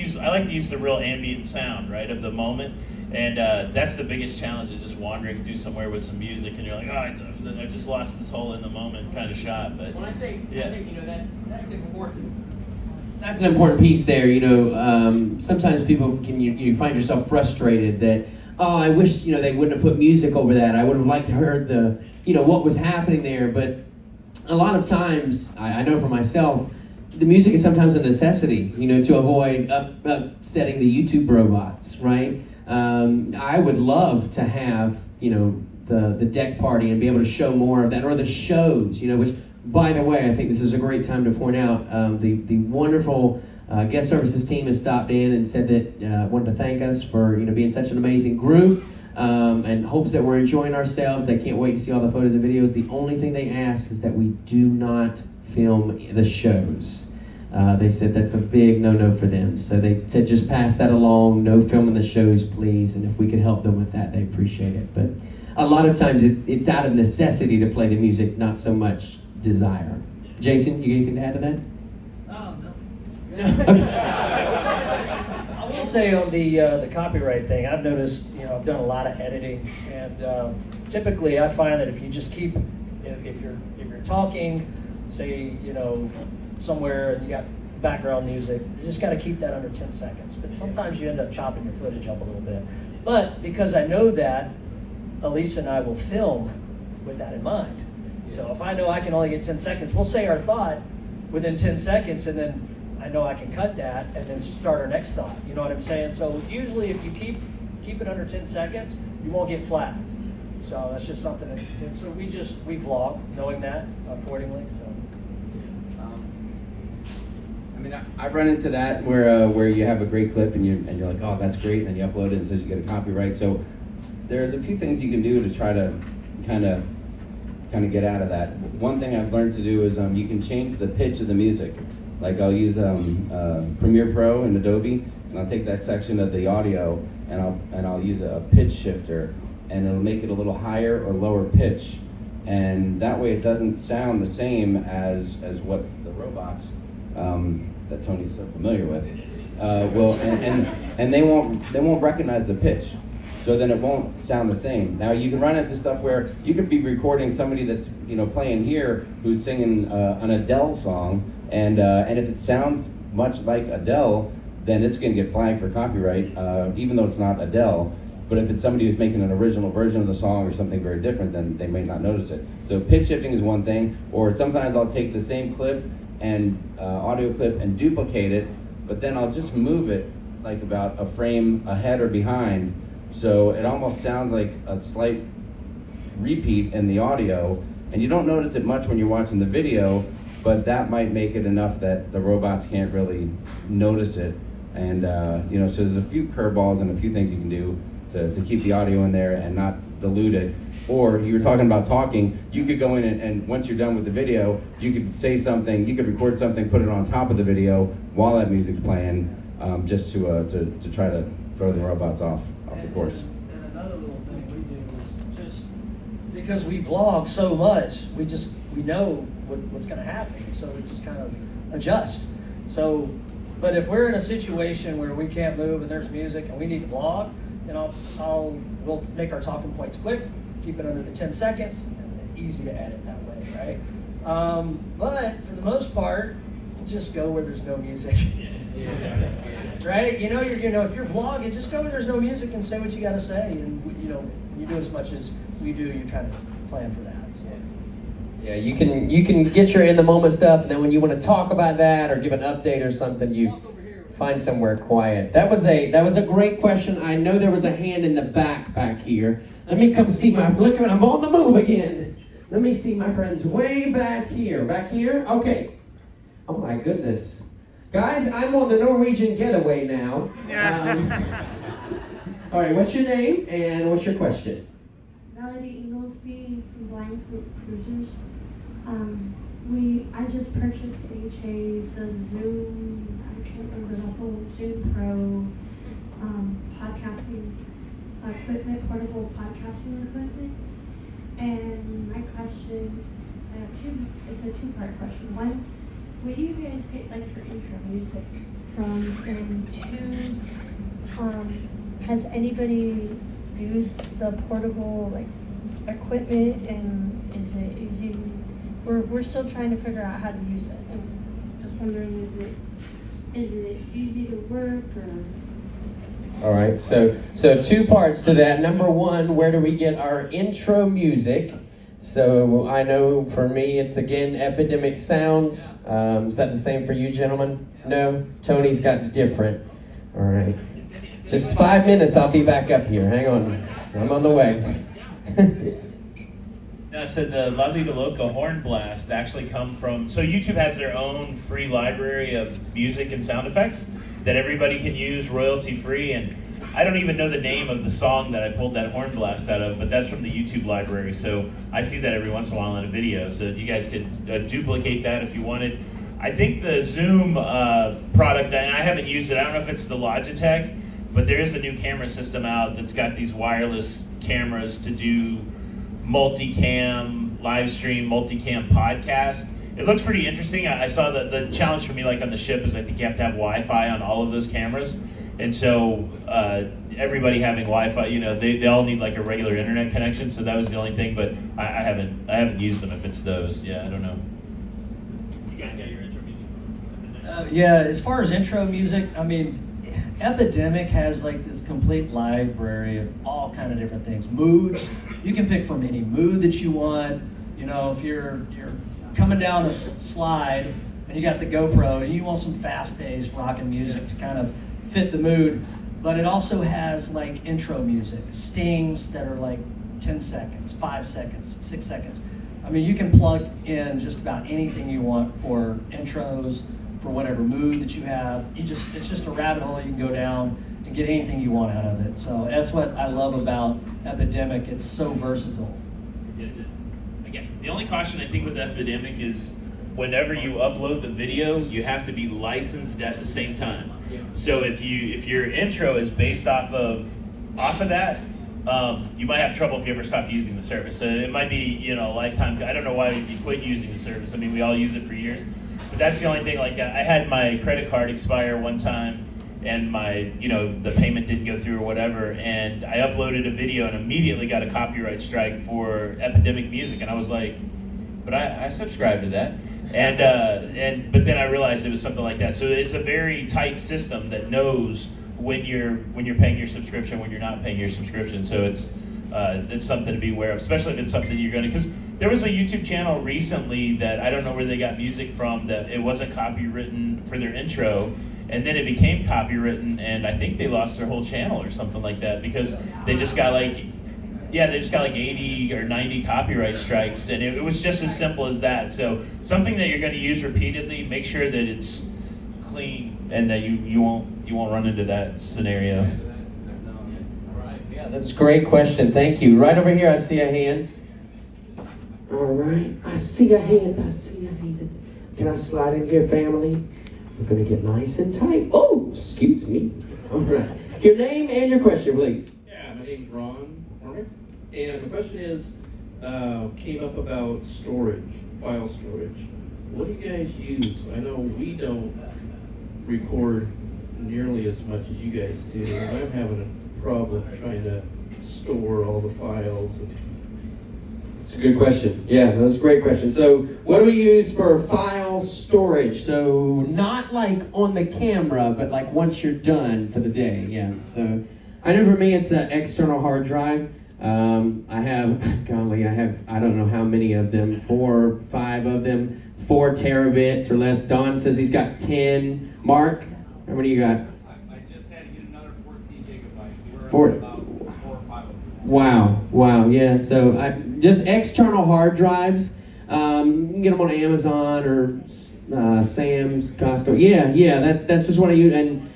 use the real ambient sound, right, of the moment. And that's the biggest challenge, is just wandering through somewhere with some music, and you're like, I just lost this whole in the moment kind of shot. But well, I think that's important. That's an important piece there. Sometimes people can you find yourself frustrated that, I wish they wouldn't have put music over that. I would have liked to heard the what was happening there. But a lot of times, I know for myself, the music is sometimes a necessity. To avoid upsetting the YouTube robots, right? I would love to have, the deck party and be able to show more of that, or the shows, which, by the way, I think this is a great time to point out, the wonderful guest services team has stopped in and said that, wanted to thank us for, being such an amazing group, and hopes that we're enjoying ourselves. They can't wait to see all the photos and videos. The only thing they ask is that we do not film the shows. They said that's a big no-no for them. So they said just pass that along, no filming the shows, please. And if we could help them with that, they appreciate it. But a lot of times it's out of necessity to play the music, not so much desire. Jason, you got anything to add to that? No. Okay. I will say on the copyright thing, I've noticed, I've done a lot of editing, and typically I find that if you just keep, if you're talking, say, somewhere and you got background music, you just got to keep that under 10 seconds. But sometimes you end up chopping your footage up a little bit. But because I know that, Elisa and I will film with that in mind. So if I know I can only get 10 seconds, we'll say our thought within 10 seconds, and then I know I can cut that and then start our next thought. You know what I'm saying? So usually if you keep it under 10 seconds, you won't get flat. So that's just something and so we vlog knowing that accordingly. So I run into that where you have a great clip and you're like, oh, that's great, and then you upload it and it says you get a copyright. So there's a few things you can do to try to kind of get out of that. One thing I've learned to do is you can change the pitch of the music. Like I'll use Premiere Pro in Adobe, and I'll take that section of the audio and I'll use a pitch shifter, and it'll make it a little higher or lower pitch, and that way it doesn't sound the same as what the robots that Tony's so familiar with will, and they won't recognize the pitch, so then it won't sound the same. Now you can run into stuff where you could be recording somebody that's playing here who's singing an Adele song, and if it sounds much like Adele, then it's going to get flagged for copyright, even though it's not Adele. But if it's somebody who's making an original version of the song or something very different, then they may not notice it. So pitch shifting is one thing, or sometimes I'll take the same clip and audio clip and duplicate it, but then I'll just move it like about a frame ahead or behind, so it almost sounds like a slight repeat in the audio, and you don't notice it much when you're watching the video, but that might make it enough that the robots can't really notice it. And so there's a few curveballs and a few things you can do to keep the audio in there and not dilute it. Or you were talking about talking, you could go in and once you're done with the video, you could say something, you could record something, put it on top of the video while that music's playing, just to try to throw the robots off the course. And another little thing we do is just because we vlog so much, we know what's going to happen, so we just kind of adjust. So, but if we're in a situation where we can't move and there's music and we need to vlog, then we'll make our talking points quick, keep it under the 10 seconds, and easy to edit that way, right? But for the most part, we'll just go where there's no music. Right? If you're vlogging, just go where there's no music and say what you got to say. And when you do as much as we do, you kind of plan for that. So. Yeah, you can get your in the moment stuff, and then when you want to talk about that or give an update or something, you find somewhere quiet. That was a great question. I know there was a hand in the back here. Let me come see my flicker, and I'm on the move again. Let me see my friends way back here. Back here? Okay. Oh my goodness. Guys, I'm on the Norwegian getaway now. All right, what's your name and what's your question? Melody Inglesby from Blind Cruisers. I just purchased the Zoom, I can't remember the whole Zoom Pro podcasting equipment, portable podcasting equipment. And my question, it's a two-part question. One, where do you guys get like your intro music from? And two, has anybody used the portable equipment, and is it easy? We're still trying to figure out how to use it. I'm just wondering, is it easy to work or? All right, so two parts to that. Number one, where do we get our intro music? So I know for me, it's again Epidemic Sounds. Is that the same for you, gentlemen? No? Tony's got different. All right. Just 5 minutes, I'll be back up here. Hang on. I'm on the way. No, so the Lido Loca horn blast actually come from, so YouTube has their own free library of music and sound effects that everybody can use royalty free, and I don't even know the name of the song that I pulled that horn blast out of, but that's from the YouTube library, so I see that every once in a while in a video, so you guys could duplicate that if you wanted. I think the Zoom product, and I haven't used it, I don't know if it's the Logitech, but there is a new camera system out that's got these wireless cameras to do multicam, live stream, multicam podcast. It looks pretty interesting. I saw the challenge for me, like on the ship, is I think you have to have Wi-Fi on all of those cameras. And so everybody having Wi-Fi, they all need like a regular internet connection. So that was the only thing, but I haven't used them if it's those. Yeah, I don't know. You guys got your intro music? Yeah, as far as intro music, I mean, Epidemic has like this complete library of all kind of different things. Moods, you can pick from any mood that you want. If you're coming down a slide and you got the GoPro and you want some fast-paced rockin' music to kind of fit the mood, but it also has like intro music, stings that are like 10 seconds, 5 seconds, 6 seconds. I mean, you can plug in just about anything you want for intros, for whatever mood that you have. It's just a rabbit hole you can go down and get anything you want out of it. So that's what I love about Epidemic. It's so versatile. Again, the only caution I think with Epidemic is whenever you upload the video, you have to be licensed at the same time. So if your intro is based off of that, you might have trouble if you ever stop using the service. So it might be a lifetime. I don't know why you quit using the service. I mean, we all use it for years. But that's the only thing. Like I had my credit card expire one time, and my the payment didn't go through or whatever, and I uploaded a video and immediately got a copyright strike for Epidemic music, and I was like, but I subscribed to that, but then I realized it was something like that. So it's a very tight system that knows when you're paying your subscription, when you're not paying your subscription. So it's something to be aware of, especially if it's something you're going to, because there was a YouTube channel recently that I don't know where they got music from, that it wasn't copywritten for their intro, and then it became copywritten, and I think they lost their whole channel or something like that, because they just got like 80 or 90 copyright strikes, and it was just as simple as that. So something that you're going to use repeatedly, make sure that it's clean and that you won't run into that scenario. All right, yeah, That's a great question. Thank you. Right over here, I see a hand. All right. I see a hand. Can I slide in here, family? We're going to get nice and tight. Oh, excuse me. All right. Your name and your question, please. Yeah, my name's Ron. And my question is, came up about storage, file storage. What do you guys use? I know we don't record nearly as much as you guys do. I'm having a problem trying to store all the files. That's a good question. Yeah, that's a great question. So what do we use for file storage? So not like on the camera, but like once you're done for the day. Yeah. So I know for me it's an external hard drive. I have I don't know how many of them, 4 or 5 of them, 4 terabits or less. Don says he's got 10. Mark, how many you got? I just had to get another 14 gigabytes. Four. We're at about 4 or 5 of them. Wow, yeah. So just external hard drives. You can get them on Amazon or Sam's, Costco. Yeah. That's just what I use. And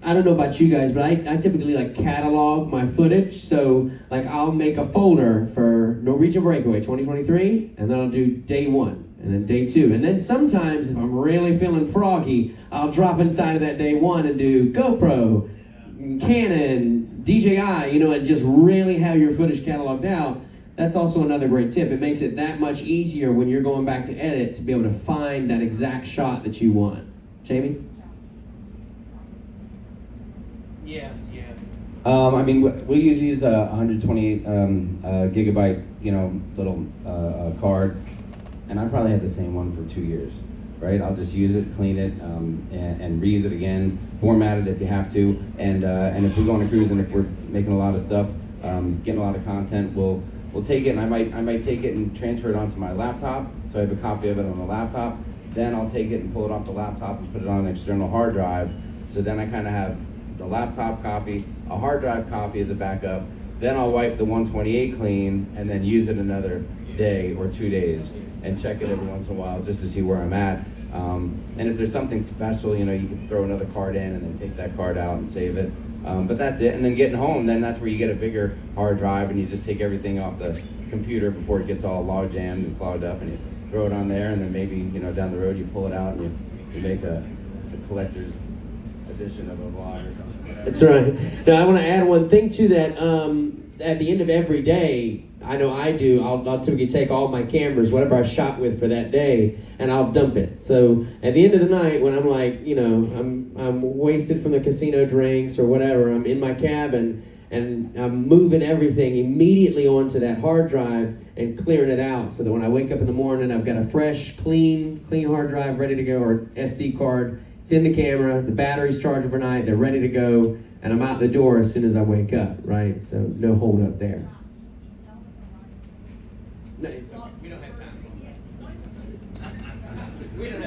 I don't know about you guys, but I typically like catalog my footage. So like I'll make a folder for Norwegian Breakaway 2023, and then I'll do day 1 and then day 2. And then sometimes if I'm really feeling froggy, I'll drop inside of that day 1 and do GoPro, Canon, DJI, and just really have your footage cataloged out. That's also another great tip. It makes it that much easier when you're going back to edit to be able to find that exact shot that you want. Jamie? Yeah. I mean, we usually use a 128 gigabyte, little card, and I probably had the same one for 2 years, right? I'll just use it, clean it, and reuse it again, format it if you have to, and if we're going to cruise and if we're making a lot of stuff, getting a lot of content, we'll take it, and I might take it and transfer it onto my laptop, so I have a copy of it on the laptop. Then I'll take it and pull it off the laptop and put it on an external hard drive. So then I kind of have the laptop copy, a hard drive copy as a backup. Then I'll wipe the 128 clean and then use it another day or 2 days and check it every once in a while just to see where I'm at. And if there's something special, you can throw another card in and then take that card out and save it. But that's it. And then getting home, then that's where you get a bigger hard drive and you just take everything off the computer before it gets all log jammed and clogged up, and you throw it on there, and then maybe down the road you pull it out and you make a collector's edition of a vlog or something. That's right. Now I want to add one thing to that. At the end of every day, I know I do, I'll typically take all my cameras, whatever I shot with for that day, and I'll dump it. So at the end of the night, when I'm like, I'm wasted from the casino drinks or whatever, I'm in my cabin and I'm moving everything immediately onto that hard drive and clearing it out, so that when I wake up in the morning, I've got a fresh, clean hard drive ready to go, or SD card. It's in the camera, the battery's charged overnight, they're ready to go, and I'm out the door as soon as I wake up, right? So no hold up there. No, we don't have time.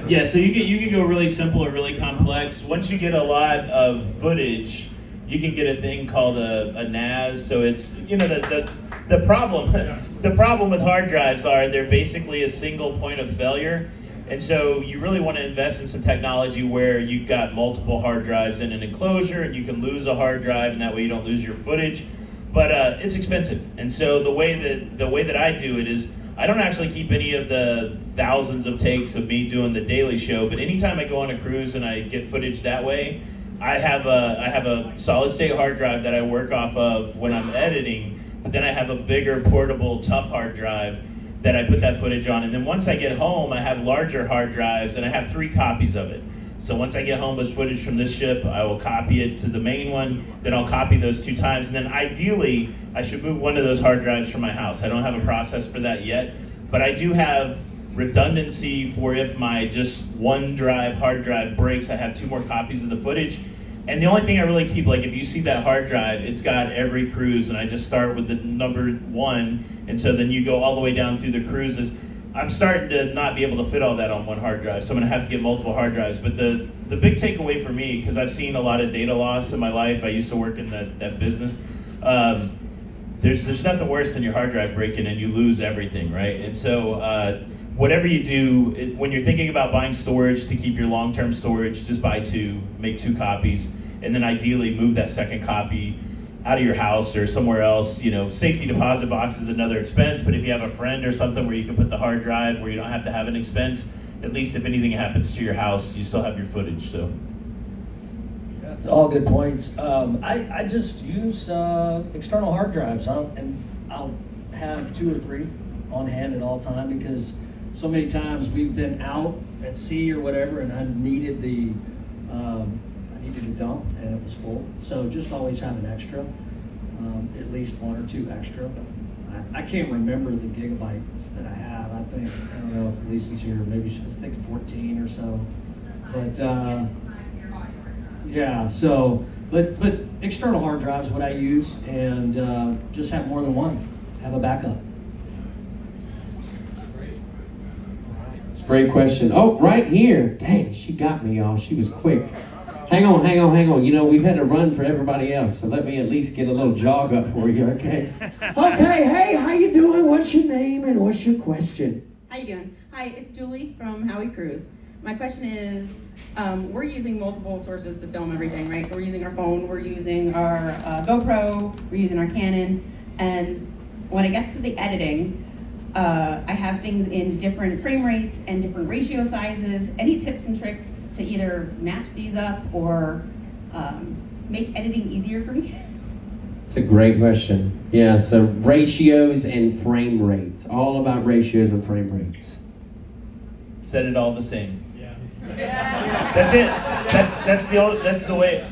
Yeah, so you can go really simple or really complex. Once you get a lot of footage, you can get a thing called a NAS. So it's the problem with hard drives are they're basically a single point of failure. And so you really want to invest in some technology where you've got multiple hard drives in an enclosure, and you can lose a hard drive, and that way you don't lose your footage. But it's expensive. And so the way that I do it is I don't actually keep any of the thousands of takes of me doing the daily show, but anytime I go on a cruise and I get footage that way, I have a solid state hard drive that I work off of when I'm editing, but then I have a bigger portable tough hard drive that I put that footage on. And then once I get home, I have larger hard drives, and I have 3 copies of it. So once I get home with footage from this ship, I will copy it to the main one, then I'll copy those 2 times, and then ideally, I should move one of those hard drives from my house. I don't have a process for that yet, but I do have redundancy for if my just one hard drive breaks, I have 2 more copies of the footage. And the only thing I really keep, like if you see that hard drive, it's got every cruise, and I just start with the number 1, and so then you go all the way down through the cruises. I'm starting to not be able to fit all that on one hard drive, so I'm gonna have to get multiple hard drives. But the big takeaway for me, because I've seen a lot of data loss in my life, I used to work in that business, there's nothing worse than your hard drive breaking and you lose everything, right? And so whatever you do, when you're thinking about buying storage to keep your long-term storage, just buy 2, make 2 copies, and then ideally move that second copy out of your house or somewhere else, you know, safety deposit box is another expense, but if you have a friend or something where you can put the hard drive where you don't have to have an expense, at least if anything happens to your house, you still have your footage, so. That's all good points. I just use external hard drives, and I'll have 2 or 3 on hand at all time, because so many times we've been out at sea or whatever, and I needed the dump, and it was full. So just always have an extra, at least 1 or 2 extra. I can't remember the gigabytes that I have. I don't know if Lisa's here, maybe I think 14 or so. But yeah, so, but external hard drives is what I use, and just have more than one. Have a backup. It's a great question. Oh, right here. Dang, she got me, y'all. She was quick. Hang on. You know, we've had to run for everybody else, so let me at least get a little jog up for you, okay? Okay, hey, how you doing? What's your name and what's your question? How you doing? Hi, it's Julie from Howie Cruise. My question is, we're using multiple sources to film everything, right? So we're using our phone, we're using our GoPro, we're using our Canon, and when it gets to the editing, I have things in different frame rates and different ratio sizes. Any tips and tricks to either match these up or make editing easier for me? It's a great question. Yeah, so ratios and frame rates. All about ratios and frame rates. Set it all the same. Yeah. That's it. That's the way.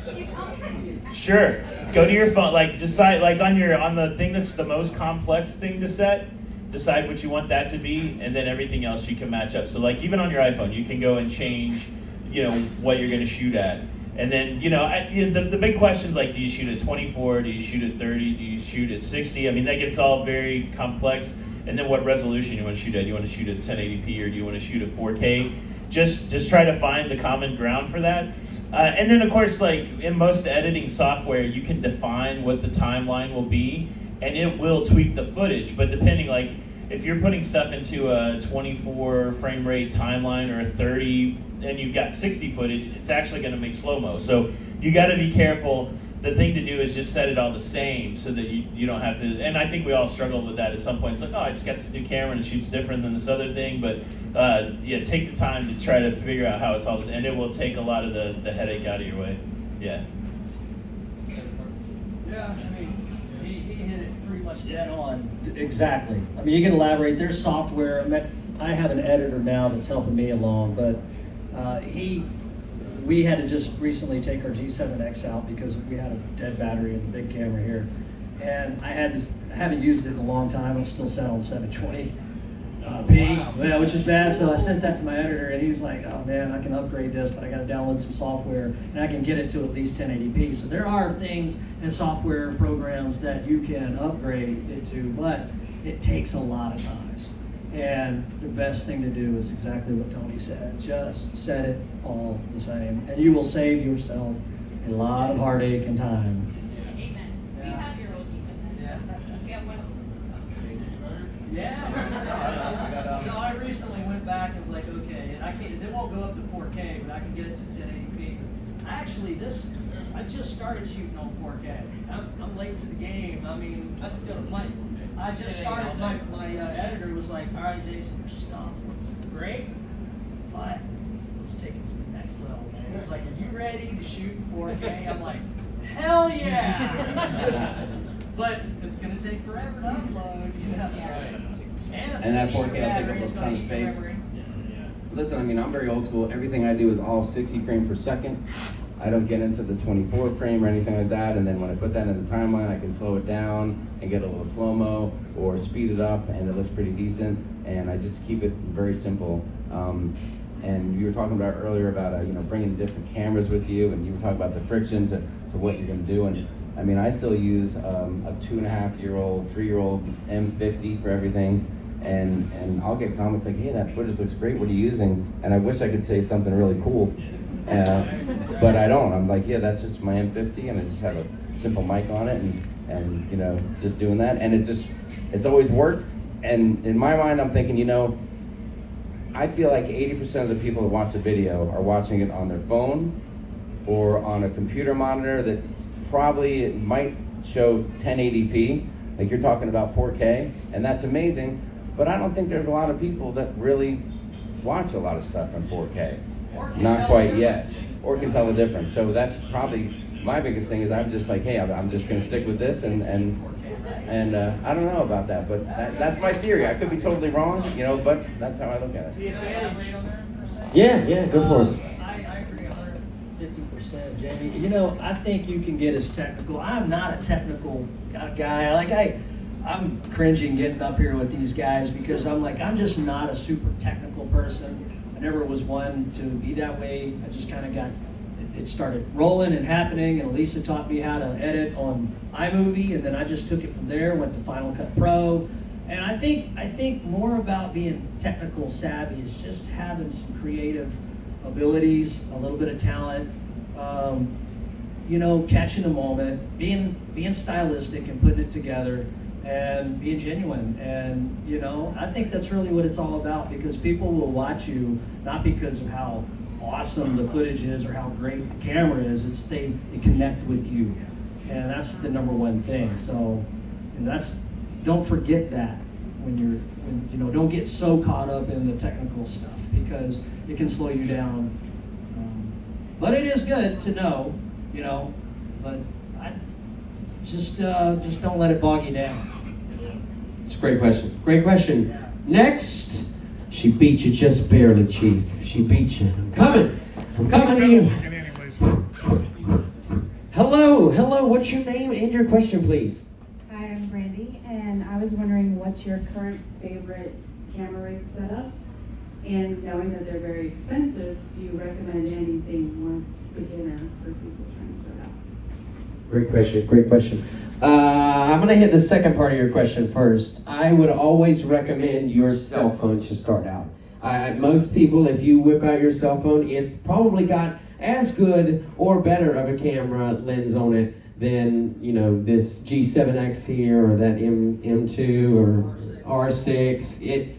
Sure. Go to your phone. Like decide on the thing that's the most complex thing to set. Decide what you want that to be, and then everything else you can match up. So like even on your iPhone, you can go and change, you know, what you're going to shoot at. And then, you know, the big questions like, do you shoot at 24? Do you shoot at 30? Do you shoot at 60? I mean, that gets all very complex. And then what resolution you want to shoot at? Do you want to shoot at 1080p or do you want to shoot at 4K? Just try to find the common ground for that. And then, of course, like in most editing software, you can define what the timeline will be, and it will tweak the footage. But depending, like, if you're putting stuff into a 24 frame rate timeline or a 30 and you've got 60 footage, it's actually going to make slow-mo. So you got to be careful. The thing to do is just set it all the same so that you don't have to, and I think we all struggled with that at some point. It's like, oh, I just got this new camera and it shoots different than this other thing. But yeah, take the time to try to figure out how it's all this, and it will take a lot of the headache out of your way. Yeah. Yeah, I mean, he hit it pretty much dead on. Exactly. I mean, you can elaborate. There's software. I have an editor now that's helping me along, but we had to just recently take our G7X out because we had a dead battery in the big camera here. And I haven't used it in a long time. I'm still set on 720p, yeah, which is bad. So I sent that to my editor, and he was like, oh man, I can upgrade this, but I got to download some software, and I can get it to at least 1080p. So there are things and software programs that you can upgrade it to, but it takes a lot of time. And the best thing to do is exactly what Tony said. Just set it all the same, and you will save yourself a lot of heartache and time. Amen. We have your old G7. Yeah. We have one. Yeah. So I recently went back and was like, okay, it won't go up to 4K, but I can get it to 1080p. Actually, I just started shooting on 4K. I'm late to the game. I mean, I just started. My editor was like, all right, Jason, your stuff looks great, but let's take it to the next level, man. He was like, are you ready to shoot in 4K? I'm like, hell yeah! But it's gonna take forever to upload, you know. And that 4K will take up a ton of space. Listen, I mean, I'm very old school. Everything I do is all 60 frames per second. I don't get into the 24 frame or anything like that, and then when I put that in the timeline, I can slow it down and get a little slow-mo or speed it up, and it looks pretty decent, and I just keep it very simple. And you were talking about earlier about bringing different cameras with you, and you were talking about the friction to what you're going to do, and I mean, I still use a 2.5-year-old, 3-year-old M50 for everything, and I'll get comments like, hey, that footage looks great, what are you using? And I wish I could say something really cool. But I don't. I'm like, yeah, that's just my M50, and I just have a simple mic on it, and just doing that, and it's always worked. And in my mind, I'm thinking, I feel like 80% of the people that watch the video are watching it on their phone or on a computer monitor that probably it might show 1080p, like you're talking about 4K, and that's amazing, but I don't think there's a lot of people that really watch a lot of stuff in 4K. Not quite yet, or can tell the difference. So that's probably my biggest thing is I'm just like, hey, I'm just gonna stick with this, and I don't know about that, but that's my theory. I could be totally wrong, you know, but that's how I look at it. Yeah, go for it. I agree 150%, Jamie. You know, I think you can get as technical. I'm not a technical guy. I'm cringing getting up here with these guys because I'm just not a super technical person. I never was one to be that way. I just kind of it started rolling and happening, and Elisa taught me how to edit on iMovie, and then I just took it from there, went to Final Cut Pro. And I think more about being technical savvy is just having some creative abilities, a little bit of talent, you know, catching the moment, being stylistic and putting it together, and being genuine. And, you know, I think that's really what it's all about, because people will watch you not because of how awesome the footage is or how great the camera is. It's they connect with you, and that's the number one thing. So don't forget that when you know, don't get so caught up in the technical stuff, because it can slow you down. But it is good to know, you know, but I just don't let it bog you down. It's a great question. Great question. Next, she beat you just barely, Chief. She beat you. I'm coming to you. Hello, what's your name and your question, please? Hi, I'm Brandy, and I was wondering what's your current favorite camera rig setups? And knowing that they're very expensive, do you recommend anything more beginner for people trying to start out? Great question. I'm going to hit the second part of your question first. I would always recommend your cell phone to start out. Most people, if you whip out your cell phone, it's probably got as good or better of a camera lens on it than, you know, this G7X here or that M2 or R6.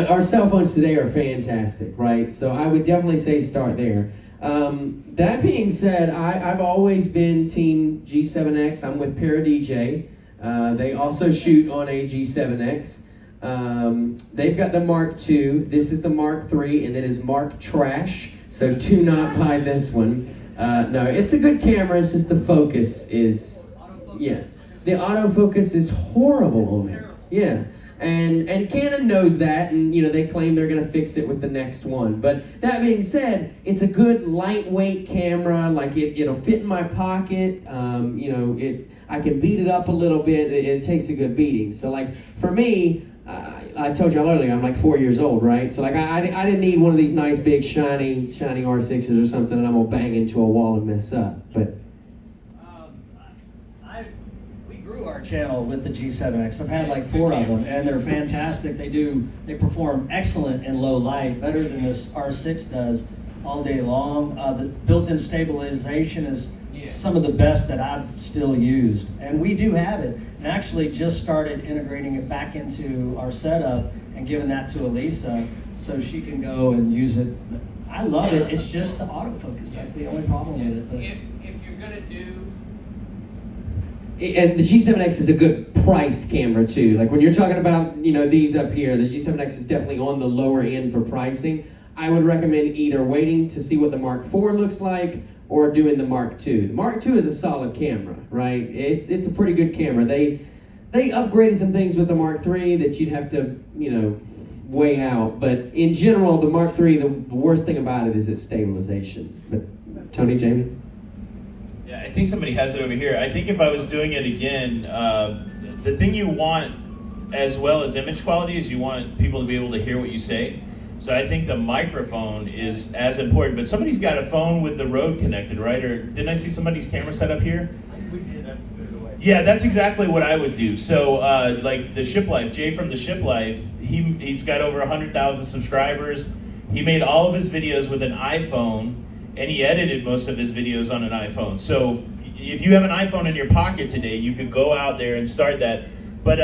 Our cell phones today are fantastic, right? So I would definitely say start there. That being said, I've always been team G7X. I'm with ParaDJ. They also shoot on a G7X. They've got the Mark II. This is the Mark III, and it is Mark Trash. So do not buy this one. No, it's a good camera. It's just the focus is, yeah. The autofocus is horrible on it. Yeah. And Canon knows that, and you know they claim they're going to fix it with the next one. But that being said, it's a good lightweight camera. Like it'll fit in my pocket. You know, I can beat it up a little bit. It takes a good beating. So like for me, I told y'all earlier, I'm like 4 years old, right? So like I didn't need one of these nice big shiny R6s or something that I'm gonna bang into a wall and mess up. But our channel with the G7X. I've had like 4 of them, and they're fantastic. They perform excellent in low light, better than this R6 does all day long. The built-in stabilization is some of the best that I've still used, and we do have it. And actually just started integrating it back into our setup and giving that to Elisa so she can go and use it. I love it. It's just the autofocus. That's the only problem with it. But if you're gonna do. And the G7X is a good priced camera too. Like when you're talking about, you know, these up here, the G7X is definitely on the lower end for pricing. I would recommend either waiting to see what the Mark IV looks like or doing the Mark II. The Mark II is a solid camera, right? It's a pretty good camera. They upgraded some things with the Mark III that you'd have to, you know, weigh out. But in general, the Mark III, the worst thing about it is its stabilization. But Tony, Jamie? Yeah, I think somebody has it over here. I think if I was doing it again, the thing you want as well as image quality is you want people to be able to hear what you say. So I think the microphone is as important, but somebody's got a phone with the Rode connected, right? Or didn't I see somebody's camera set up here? We did, that's good away. Yeah, that's exactly what I would do. So like the Ship Life, Jay from the Ship Life, he's got over 100,000 subscribers. He made all of his videos with an iPhone, and he edited most of his videos on an iPhone. So if you have an iPhone in your pocket today, you could go out there and start that. But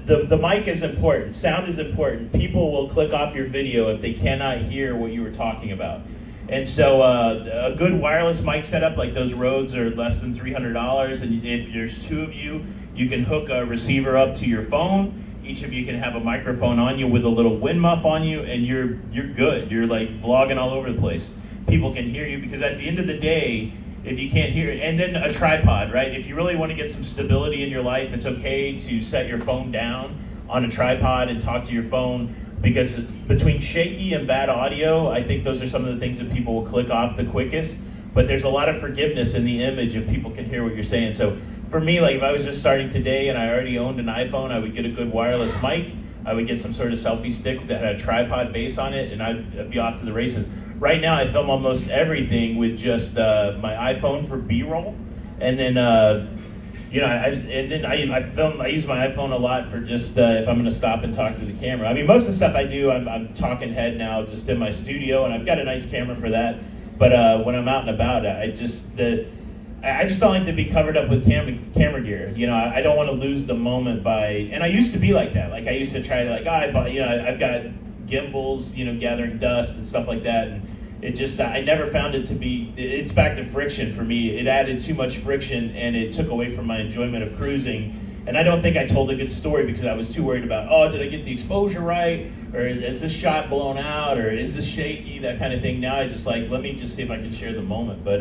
the mic is important. Sound is important. People will click off your video if they cannot hear what you were talking about. And so a good wireless mic setup, like those Rhodes, are less than $300. And if there's two of you, you can hook a receiver up to your phone. Each of you can have a microphone on you with a little wind muff on you, and you're good. You're like vlogging all over the place. People can hear you, because at the end of the day, if you can't hear it, and then a tripod, right? If you really want to get some stability in your life, it's okay to set your phone down on a tripod and talk to your phone, because between shaky and bad audio, I think those are some of the things that people will click off the quickest. But there's a lot of forgiveness in the image if people can hear what you're saying. So for me, like if I was just starting today and I already owned an iPhone, I would get a good wireless mic. I would get some sort of selfie stick that had a tripod base on it, and I'd be off to the races. Right now, I film almost everything with just my iPhone for B-roll, and then I use my iPhone a lot for just if I'm going to stop and talk to the camera. I mean, most of the stuff I do, I'm talking head now, just in my studio, and I've got a nice camera for that. But when I'm out and about, I just don't like to be covered up with camera gear. You know, I don't want to lose the moment by. And I used to be like that. Like I used to try to I've got gimbals, gathering dust and stuff like that. And it just, I never found it to be. It's back to friction for me. It added too much friction, and it took away from my enjoyment of cruising. And I don't think I told a good story because I was too worried about, did I get the exposure right? Or is this shot blown out? Or is this shaky? That kind of thing. Now I just let me just see if I can share the moment. But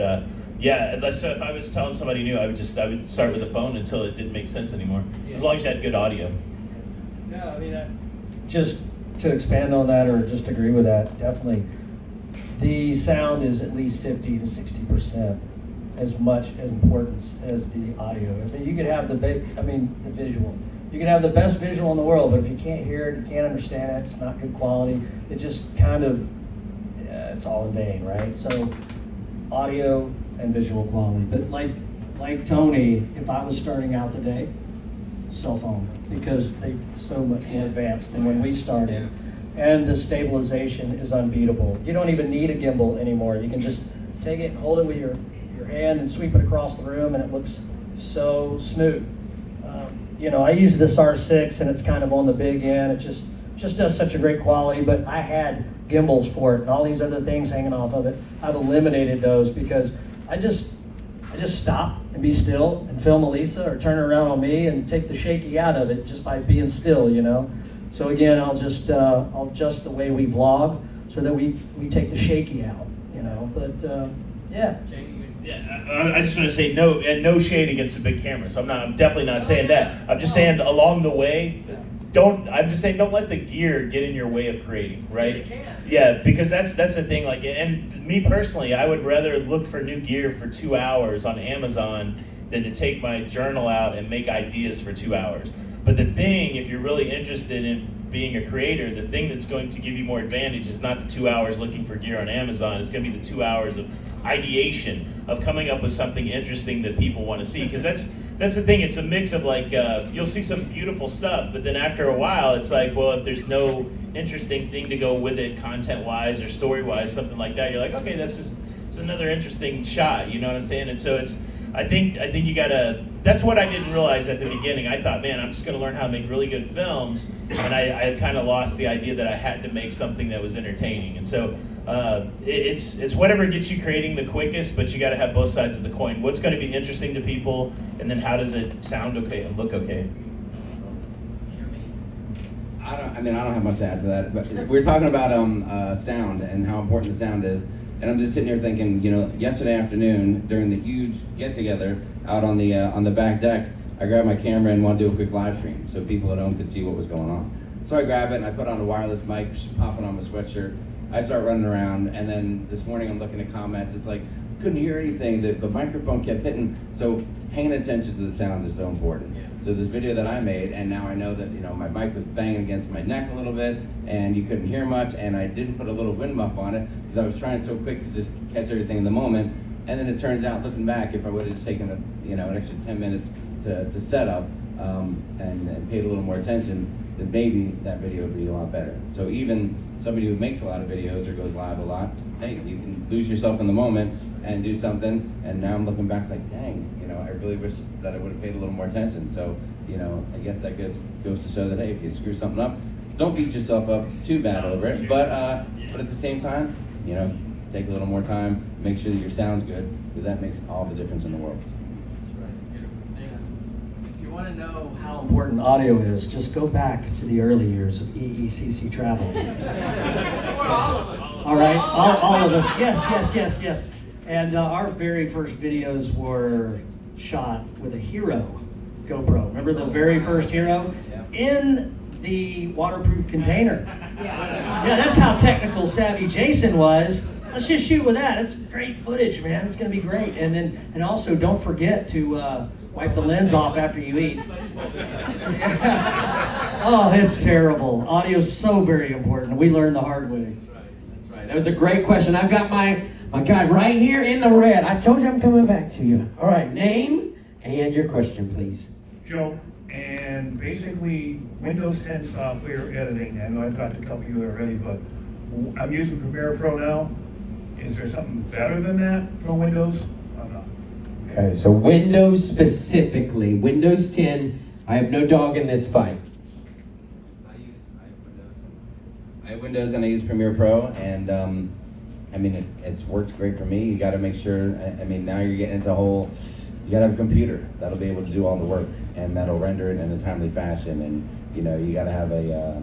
so if I was telling somebody new, I would start with the phone until it didn't make sense anymore. As long as you had good audio. Yeah, I mean, just to expand on that, or just agree with that, definitely. The sound is at least 50 to 60% as much as importance as the audio. I mean, you could have the visual. You can have the best visual in the world, but if you can't hear it, you can't understand it, it's not good quality, it just kind of, it's all in vain, right? So, audio and visual quality. But like Tony, if I was starting out today, cell phone, because they're so much more advanced than when we started. And the stabilization is unbeatable. You don't even need a gimbal anymore. You can just take it and hold it with your hand and sweep it across the room, and it looks so smooth. I use this R6, and it's kind of on the big end. It just does such a great quality, but I had gimbals for it and all these other things hanging off of it. I've eliminated those because I just stop and be still and film Elisa, or turn around on me and take the shaky out of it just by being still, So again, I'll adjust the way we vlog so that we take the shaky out, But yeah. Yeah, I just want to say no shade against the big camera. So I'm definitely not saying that. I'm just saying along the way, don't let the gear get in your way of creating, right? Yes, you can. Yeah, because that's the thing. Like, and me personally, I would rather look for new gear for 2 hours on Amazon than to take my journal out and make ideas for 2 hours. But the thing, if you're really interested in being a creator, the thing that's going to give you more advantage is not the 2 hours looking for gear on Amazon. It's going to be the 2 hours of ideation, of coming up with something interesting that people want to see. Because that's the thing. It's a mix of you'll see some beautiful stuff, but then after a while, it's like, well, if there's no interesting thing to go with it, content-wise or story-wise, something like that, you're like, okay, it's another interesting shot. You know what I'm saying? And so I think you gotta. That's what I didn't realize at the beginning. I thought, man, I'm just gonna learn how to make really good films, and I kind of lost the idea that I had to make something that was entertaining. And so it's whatever gets you creating the quickest, but you got to have both sides of the coin. What's going to be interesting to people, and then how does it sound okay and look okay? I don't have much to add to that, but we're talking about sound and how important the sound is. And I'm just sitting here thinking, yesterday afternoon during the huge get-together out on the back deck, I grabbed my camera and wanted to do a quick live stream so people at home could see what was going on. So I grab it and I put on a wireless mic, popping on my sweatshirt. I start running around, and then this morning I'm looking at comments. It's like, couldn't hear anything. The microphone kept hitting. So paying attention to the sound is so important. Yeah. So this video that I made, and now I know that my mic was banging against my neck a little bit, and you couldn't hear much, and I didn't put a little wind muff on it because I was trying so quick to just catch everything in the moment. And then it turns out, looking back, if I would have just taken an extra 10 minutes to set up and paid a little more attention, then maybe that video would be a lot better. So even somebody who makes a lot of videos or goes live a lot, hey, you can lose yourself in the moment and do something. And now I'm looking back like, dang, I really wish that I would have paid a little more attention. So, I guess that goes to show that, hey, if you screw something up, don't beat yourself up too bad over it. But at the same time, take a little more time, make sure that your sound's good, because that makes all the difference in the world. If you want to know how important audio is, just go back to the early years of EECC Travels. All right, all of us. Yes. And our very first videos were shot with a Hero GoPro. Remember the very first Hero? In the waterproof container. Yeah, that's how technical savvy Jason was. Let's just shoot with that. It's great footage, man. It's gonna be great. And also don't forget to wipe the lens off after you eat. Oh, it's terrible. Audio's so very important. We learned the hard way. That's right. That was a great question. I've got my guy right here in the red. I told you I'm coming back to you. All right, name and your question, please. Joe, and basically Windows 10 software editing. I know I've talked to a couple of you already, but I'm using Premiere Pro now. Is there something better than that for Windows? I'm not. Okay, so Windows specifically, Windows 10, I have no dog in this fight. I have Windows and I use Premiere Pro, and I mean, it's worked great for me. You got to make sure, I mean, now you're getting into a whole, you got to have a computer that'll be able to do all the work, and that'll render it in a timely fashion, and you know, you got to have a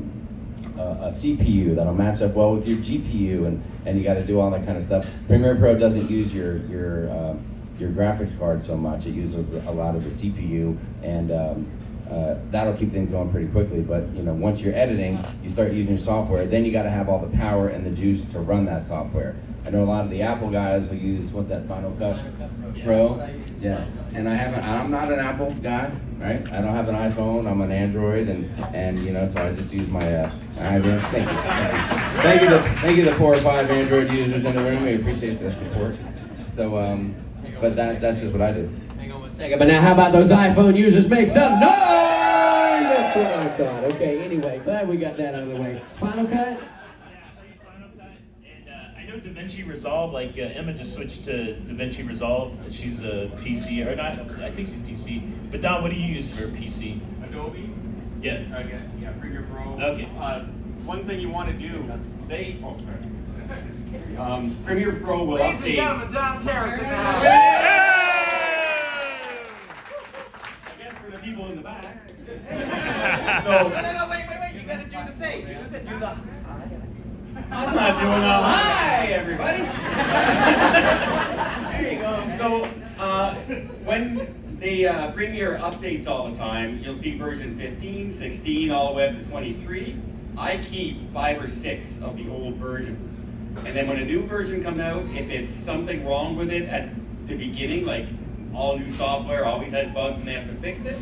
CPU that'll match up well with your GPU, and you got to do all that kind of stuff. Premiere Pro doesn't use your graphics card so much. It uses a lot of the CPU, and that'll keep things going pretty quickly. But you know, once you're editing, you start using your software, then you got to have all the power and the juice to run that software. I know a lot of the Apple guys will use, what's that, Final Cut Pro? Yes, and I'm not an Apple guy, right? I don't have an iPhone, I'm an Android, and you know, so I just use my iPhone. Thank you the 4 or 5 Android users in the room, we appreciate the support. So, but that's just what I do. Hang on one second, but now how about those iPhone users make some noise? That's what I thought. Okay, anyway, glad we got that out of the way. Final Cut? I know DaVinci Resolve, like Emma just switched to DaVinci Resolve. She's a PC, or not, I think she's PC. But Don, what do you use for PC? Adobe. Yeah. Yeah, Premiere Pro. Okay. One thing you want to do, Premiere Pro will update. Ladies and gentlemen, Don Terrace in the house. I guess for the people in the back. So. No, wait, you gotta do the thing. You gotta do the. I'm not doing a hi, everybody. There you go. So, when the Premiere updates all the time, you'll see version 15, 16, all the way up to 23. I keep 5 or 6 of the old versions. And then when a new version comes out, if it's something wrong with it at the beginning, like all new software always has bugs and they have to fix it,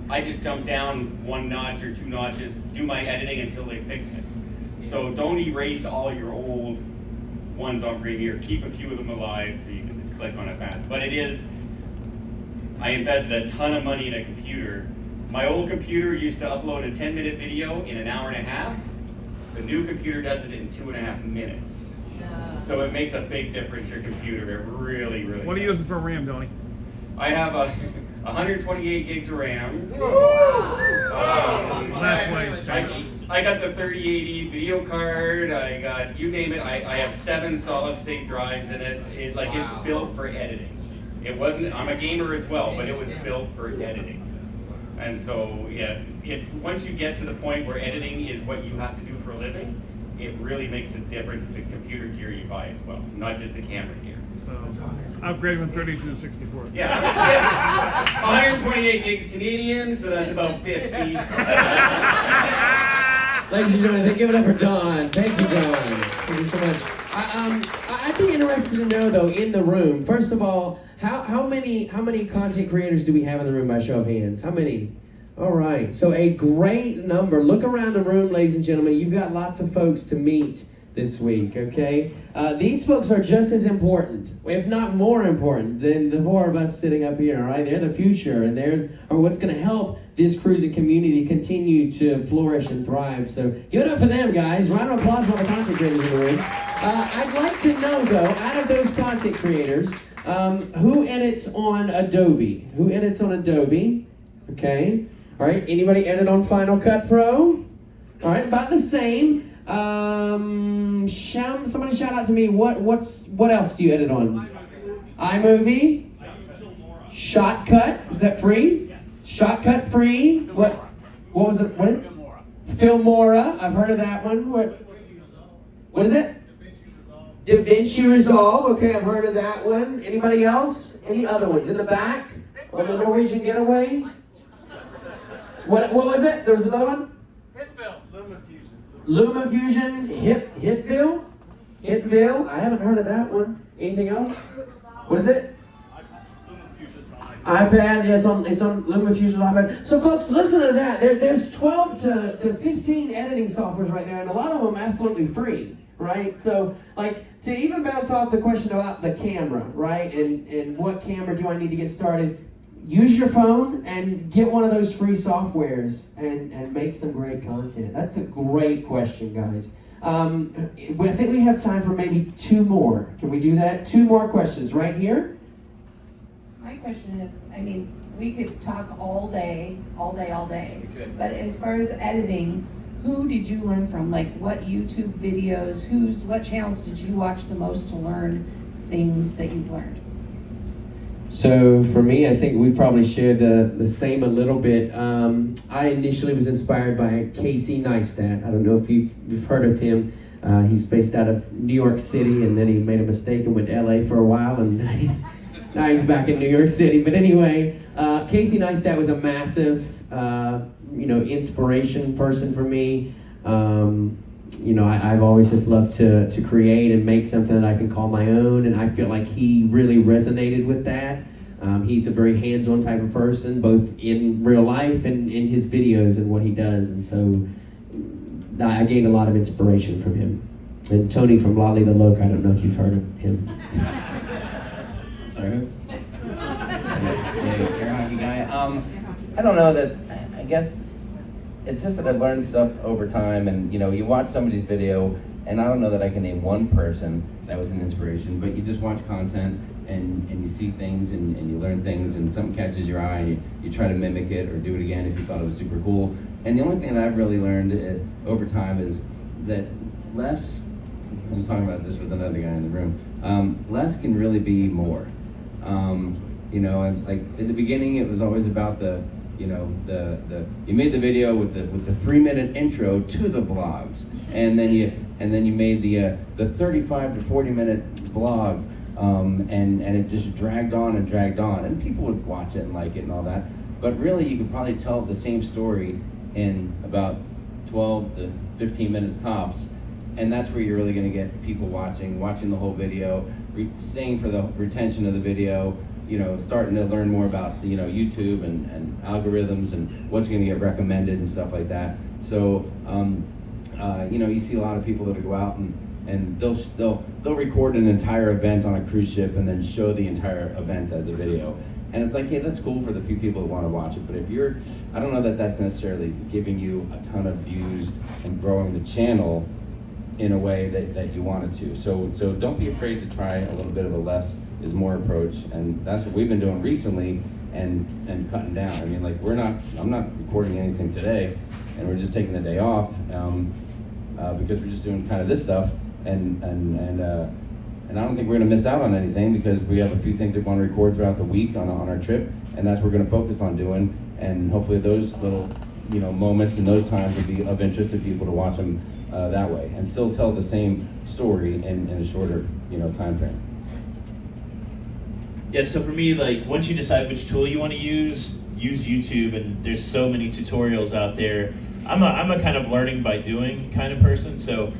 I just jump down 1 notch or 2 notches, do my editing until they fix it. So don't erase all your old ones on Premiere. Keep a few of them alive so you can just click on it fast. But it is, I invested a ton of money in a computer. My old computer used to upload a 10-minute video in an hour and a half. The new computer does it in 2.5 minutes. So it makes a big difference, your computer. It really, really What are you using for RAM, Donnie? I have a 128 gigs of RAM. I got the 3080 video card. I got, you name it. I have 7 solid-state drives in it. It's built for editing. It wasn't. I'm a gamer as well, but it was built for editing. And so, yeah, once you get to the point where editing is what you have to do for a living, it really makes a difference the computer gear you buy as well, not just the camera gear. So, upgrade from 32 to 64. Yeah. 128 gigs Canadian, so that's about 50. Ladies and gentlemen, give it up for Don. Thank you, Don. Thank you so much. I'd be interested to know, though, in the room, first of all, how many content creators do we have in the room by show of hands? How many? All right, so a great number. Look around the room, ladies and gentlemen. You've got lots of folks to meet this week, okay? These folks are just as important, if not more important, than the 4 of us sitting up here, all right? They're the future, and they're what's going to help this cruising community continue to flourish and thrive. So give it up for them, guys. Round of applause for the content creators in the room. I'd like to know, though, out of those content creators, who edits on Adobe? Who edits on Adobe? Okay. All right. Anybody edit on Final Cut Pro? All right. About the same. Sharon Somebody shout out to me. What else do you edit on? iMovie. Shotcut. Is that free? Shotcut free. What was it? What? Filmora. I've heard of that one. What is it? DaVinci Resolve. Okay, I've heard of that one. Anybody else? Any other ones in the back? On the Norwegian Getaway? What was it? There was another one? LumaFusion, Hitville. I haven't heard of that one. Anything else? What is it? iPad. Yeah, it's on LumaFusion iPad. So folks, listen to that. There's 12 to 15 editing softwares right there, and a lot of them absolutely free, right? So like to even bounce off the question about the camera, right? And what camera do I need to get started? Use your phone and get one of those free softwares and make some great content. That's a great question, guys. I think we have time for maybe 2 more. Can we do that? 2 more questions right here. My question is, I mean, we could talk all day. But as far as editing, who did you learn from? Like what YouTube videos, what channels did you watch the most to learn things that you've learned? So for me, I think we probably shared the same a little bit. I initially was inspired by Casey Neistat. I don't know if you've heard of him. He's based out of New York City, and then he made a mistake and went to LA for a while, and now he's back in New York City. But anyway, Casey Neistat was a massive, inspiration person for me. I've always just loved to create and make something that I can call my own, and I feel like he really resonated with that. He's a very hands-on type of person, both in real life and in his videos and what he does, and so I gained a lot of inspiration from him. And Tony from Lido Loca, I don't know if you've heard of him. Sorry, who? Hey, air hockey guy. I don't know that, I guess, it's just that I've learned stuff over time, and you watch somebody's video, and I don't know that I can name one person that was an inspiration, but you just watch content and you see things and you learn things, and something catches your eye and you try to mimic it or do it again if you thought it was super cool. And the only thing that I've really learned over time is that less, I was talking about this with another guy in the room, less can really be more. And like in the beginning it was always about you made the video with the 3-minute intro to the vlogs, and then you made the 35 to 40 minute blog, and it just dragged on, and people would watch it and like it and all that. But really, you could probably tell the same story in about 12 to 15 minutes tops, and that's where you're really going to get people watching the whole video, staying for the retention of the video. Starting to learn more about YouTube and algorithms and what's going to get recommended and stuff like that. So you see a lot of people that go out and they'll record an entire event on a cruise ship and then show the entire event as a video. And it's like, hey, that's cool for the few people that want to watch it. But I don't know that that's necessarily giving you a ton of views and growing the channel in a way that you wanted to. So don't be afraid to try a little bit of a less is more approach, and that's what we've been doing recently and cutting down. I mean, like I'm not recording anything today, and we're just taking the day off because we're just doing kind of this stuff, and I don't think we're gonna miss out on anything because we have a few things that we want to record throughout the week on our trip, and that's what we're gonna focus on doing, and hopefully those little moments and those times will be of interest to people to watch them that way, and still tell the same story in a shorter time frame. Yeah, so for me, like once you decide which tool you want to use YouTube, and there's so many tutorials out there. I'm a kind of learning by doing kind of person, so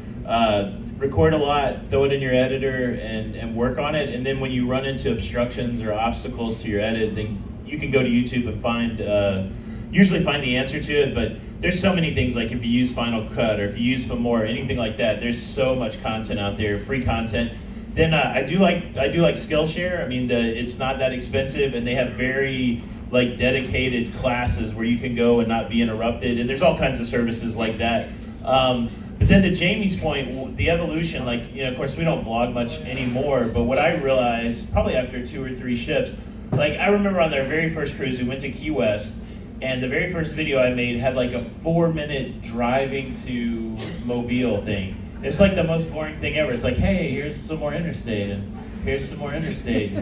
record a lot, throw it in your editor, and work on it, and then when you run into obstructions or obstacles to your edit, then you can go to YouTube and usually find the answer to it. But there's so many things, like if you use Final Cut or if you use Filmora or anything like that, there's so much content out there, free content. Then I do like Skillshare. I mean, it's not that expensive, and they have very dedicated classes where you can go and not be interrupted. And there's all kinds of services like that. But then to Jamie's point, the evolution, of course we don't vlog much anymore. But what I realized, probably after 2 or 3 ships, I remember on their very first cruise, we went to Key West, and the very first video I made had a 4-minute driving to Mobile thing. It's like the most boring thing ever. It's like, hey, here's some more interstate, and here's some more interstate.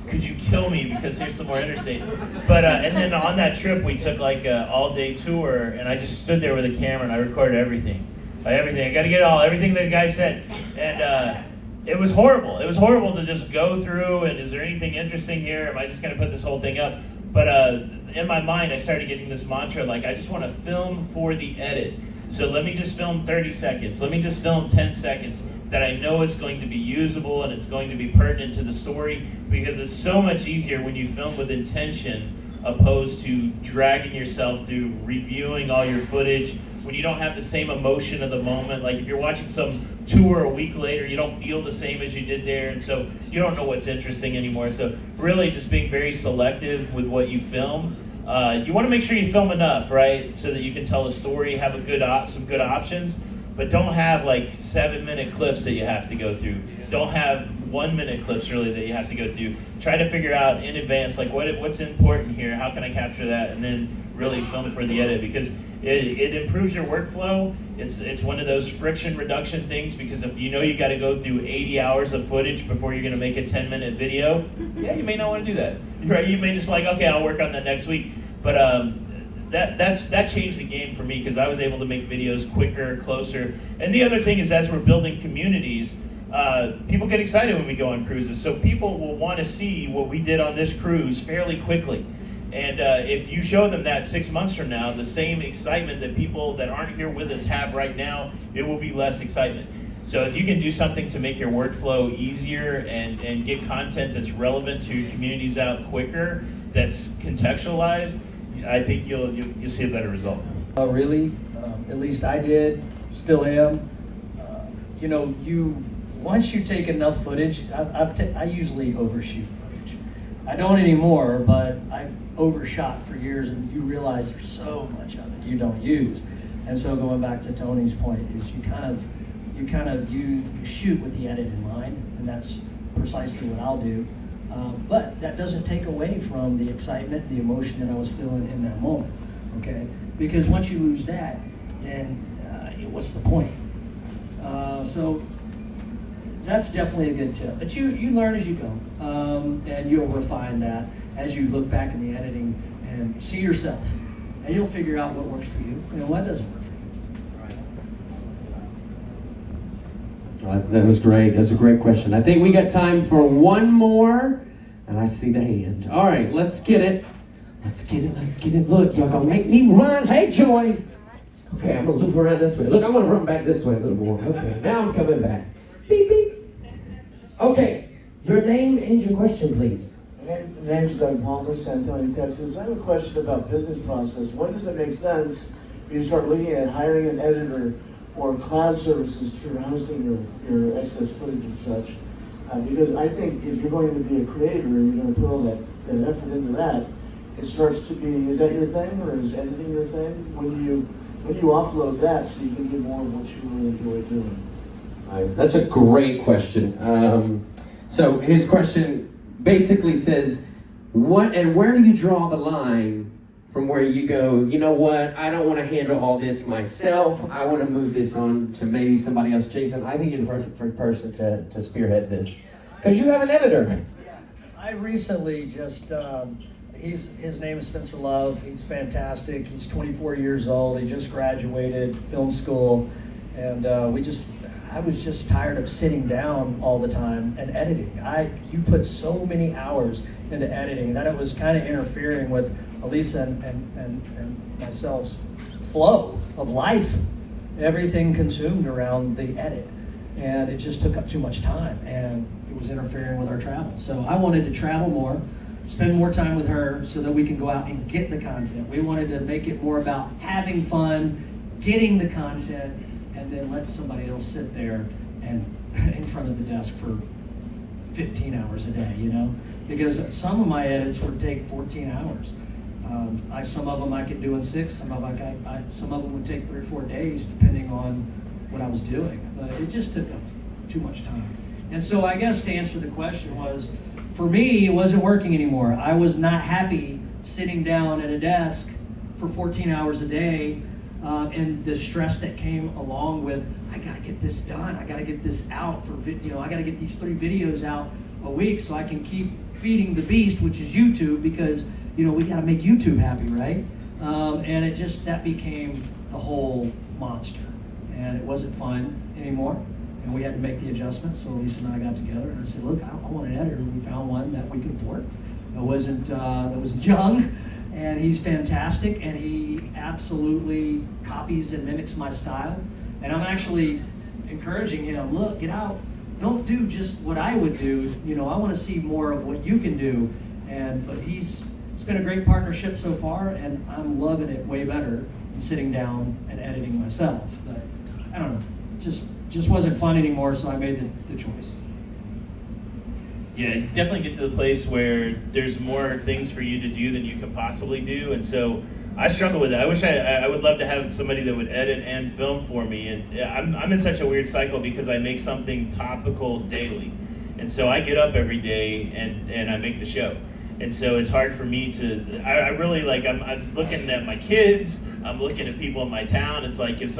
Could you kill me because here's some more interstate? But and then on that trip we took like an all-day tour, and I just stood there with a camera and I recorded everything. Everything. I got to get everything that the guy said, and it was horrible. It was horrible to just go through and is there anything interesting here? Am I just going to put this whole thing up? But in my mind, I started getting this mantra like I just want to film for the edit. So let me just film 30 seconds. Let me just film 10 seconds that I know it's going to be usable and it's going to be pertinent to the story, because it's so much easier when you film with intention opposed to dragging yourself through reviewing all your footage when you don't have the same emotion of the moment. Like if you're watching some tour a week later, you don't feel the same as you did there, and so you don't know what's interesting anymore. So really just being very selective with what you film. You want to make sure you film enough, right, so that you can tell a story, have a good some good options, but don't have like 7-minute clips that you have to go through. Don't have 1-minute clips really that you have to go through. Try to figure out in advance like what's important here, how can I capture that, and then really film it for the edit, because it improves your workflow. It's one of those friction reduction things, because if you know you got to go through 80 hours of footage before you're going to make a 10-minute video, yeah, you may not want to do that. Right? You may just like, okay, I'll work on that next week. But that changed the game for me, because I was able to make videos quicker, closer. And the other thing is, as we're building communities, people get excited when we go on cruises. So people will want to see what we did on this cruise fairly quickly. And if you show them that 6 months from now, the same excitement that people that aren't here with us have right now, it will be less excitement. So if you can do something to make your workflow easier and get content that's relevant to your communities out quicker, that's contextualized, I think you'll see a better result. Really, at least I did, still am. Once you take enough footage, I usually overshoot footage. I don't anymore, but I've overshot for years, and you realize there's so much of it you don't use. And so going back to Tony's point, is you shoot with the edit in mind, and that's precisely what I'll do. But that doesn't take away from the excitement, the emotion that I was feeling in that moment, okay? Because once you lose that, then what's the point? So that's definitely a good tip. But you learn as you go, and you'll refine that as you look back in the editing and see yourself. And you'll figure out what works for you and what doesn't work for you. That was great. That's a great question. I think we got time for one more, and I see the hand. All right, let's get it. Let's get it. Look, y'all gonna make me run. Hey, Joy. Okay, I'm gonna loop around this way. Look, I'm gonna run back this way a little more. Okay, now I'm coming back. Beep, beep. Okay, your name and your question, please. My name's Doug Palmer, San Antonio, Texas. I have a question about business process. When does it make sense when you start looking at hiring an editor or cloud services for hosting your excess footage and such? Because I think if you're going to be a creator and you're going to put all that effort into that, it starts to be, is that your thing, or is editing your thing? When do you offload that so you can do more of what you really enjoy doing? That's a great question. So his question basically says, what and where do you draw the line from where you go, you know what, I don't want to handle all this myself, I want to move this on to maybe somebody else. Jason, I think you're the perfect person to spearhead this, because you have an editor. I recently just, his name is Spencer Love. He's fantastic. He's 24 years old. He just graduated film school, and I was just tired of sitting down all the time and editing. You put so many hours into editing that it was kind of interfering with Elisa and myself's flow of life. Everything consumed around the edit, and it just took up too much time, and it was interfering with our travel. So I wanted to travel more, spend more time with her so that we can go out and get the content. We wanted to make it more about having fun, getting the content, and then let somebody else sit there and in front of the desk for 15 hours a day, Because some of my edits would take 14 hours. Some of them I could do in 6, some of them would take 3 or 4 days, depending on what I was doing. But it just took up too much time. And so I guess to answer the question was, for me, it wasn't working anymore. I was not happy sitting down at a desk for 14 hours a day, and the stress that came along with, I gotta get this done, I gotta get this out for, I gotta get these 3 videos out a week so I can keep feeding the beast, which is YouTube, because we gotta make YouTube happy, right? And that became the whole monster, and it wasn't fun anymore. And we had to make the adjustments. So Lisa and I got together, and I said, "Look, I want an editor." We found one that we could afford. That wasn't young, and he's fantastic, and he absolutely copies and mimics my style. And I'm actually encouraging him, look, get out. Don't do just what I would do. I want to see more of what you can do. But it's been a great partnership so far, and I'm loving it way better than sitting down and editing myself. But I don't know, just wasn't fun anymore, so I made the choice. Yeah, definitely get to the place where there's more things for you to do than you can possibly do, and so I struggle with it. I wish I would love to have somebody that would edit and film for me, and I'm in such a weird cycle because I make something topical daily, and so I get up every day and I make the show. And so it's hard for me to, I really I'm looking at my kids, I'm looking at people in my town. It's like if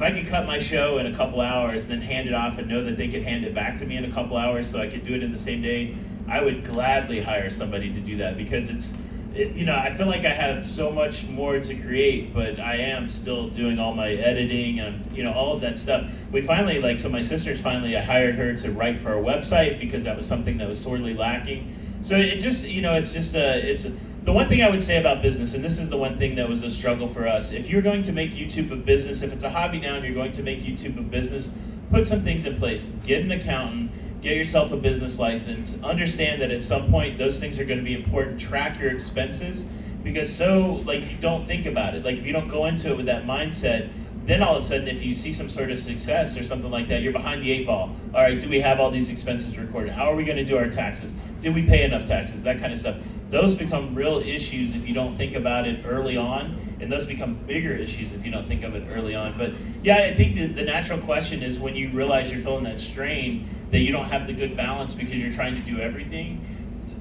I could cut my show in a couple hours and then hand it off and know that they could hand it back to me in a couple hours so I could do it in the same day, I would gladly hire somebody to do that, because I feel like I have so much more to create, but I am still doing all my editing and all of that stuff. We finally, so my sister's finally, I hired her to write for our website because that was something that was sorely lacking. So it just, the one thing I would say about business, and this is the one thing that was a struggle for us, if you're going to make YouTube a business, if it's a hobby now and you're going to make YouTube a business, put some things in place. Get an accountant, get yourself a business license, understand that at some point those things are going to be important. Track your expenses, because you don't think about it. If you don't go into it with that mindset, then all of a sudden if you see some sort of success or something like that, you're behind the 8 ball. All right, do we have all these expenses recorded? How are we going to do our taxes? Did we pay enough taxes? That kind of stuff. Those become real issues if you don't think about it early on, and those become bigger issues if you don't think of it early on. But yeah, I think the natural question is, when you realize you're feeling that strain, that you don't have the good balance because you're trying to do everything,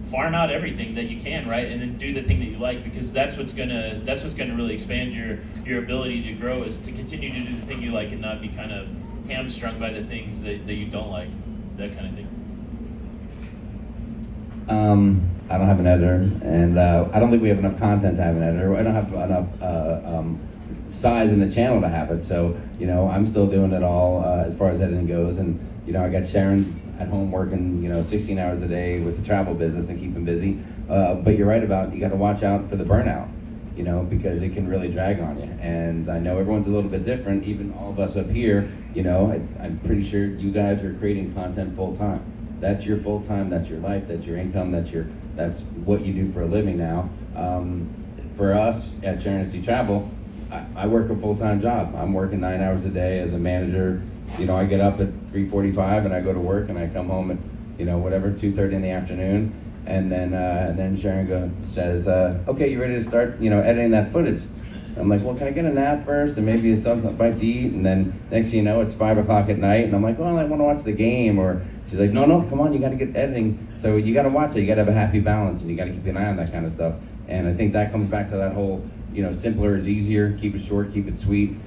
farm out everything that you can, right? And then do the thing that you like, because that's what's gonna really expand your ability to grow, is to continue to do the thing you like and not be kind of hamstrung by the things that you don't like, that kind of thing. I don't have an editor, and I don't think we have enough content to have an editor. I don't have enough size in the channel to have it, so I'm still doing it all as far as editing goes. And I got Sharon's at home working 16 hours a day with the travel business and keeping busy. But you're right about, you got to watch out for the burnout, because it can really drag on you. And I know everyone's a little bit different, even all of us up here. I'm pretty sure you guys are creating content full time. That's your full time, that's your life, that's your income, that's what you do for a living now. For us at Sharon At Sea Travel, I work a full-time job. I'm working 9 hours a day as a manager. I get up at 3:45 and I go to work, and I come home at 2:30 in the afternoon, and then Sharon says, okay, you ready to start editing that footage? I'm like, well, can I get a nap first and maybe something bite to eat? And then next thing you know, it's 5 o'clock at night, and I'm like, well, I want to watch the game. Or she's like, no, come on, you got to get editing. So you got to watch it. You got to have a happy balance, and you got to keep an eye on that kind of stuff. And I think that comes back to that whole, simpler is easier. Keep it short, keep it sweet.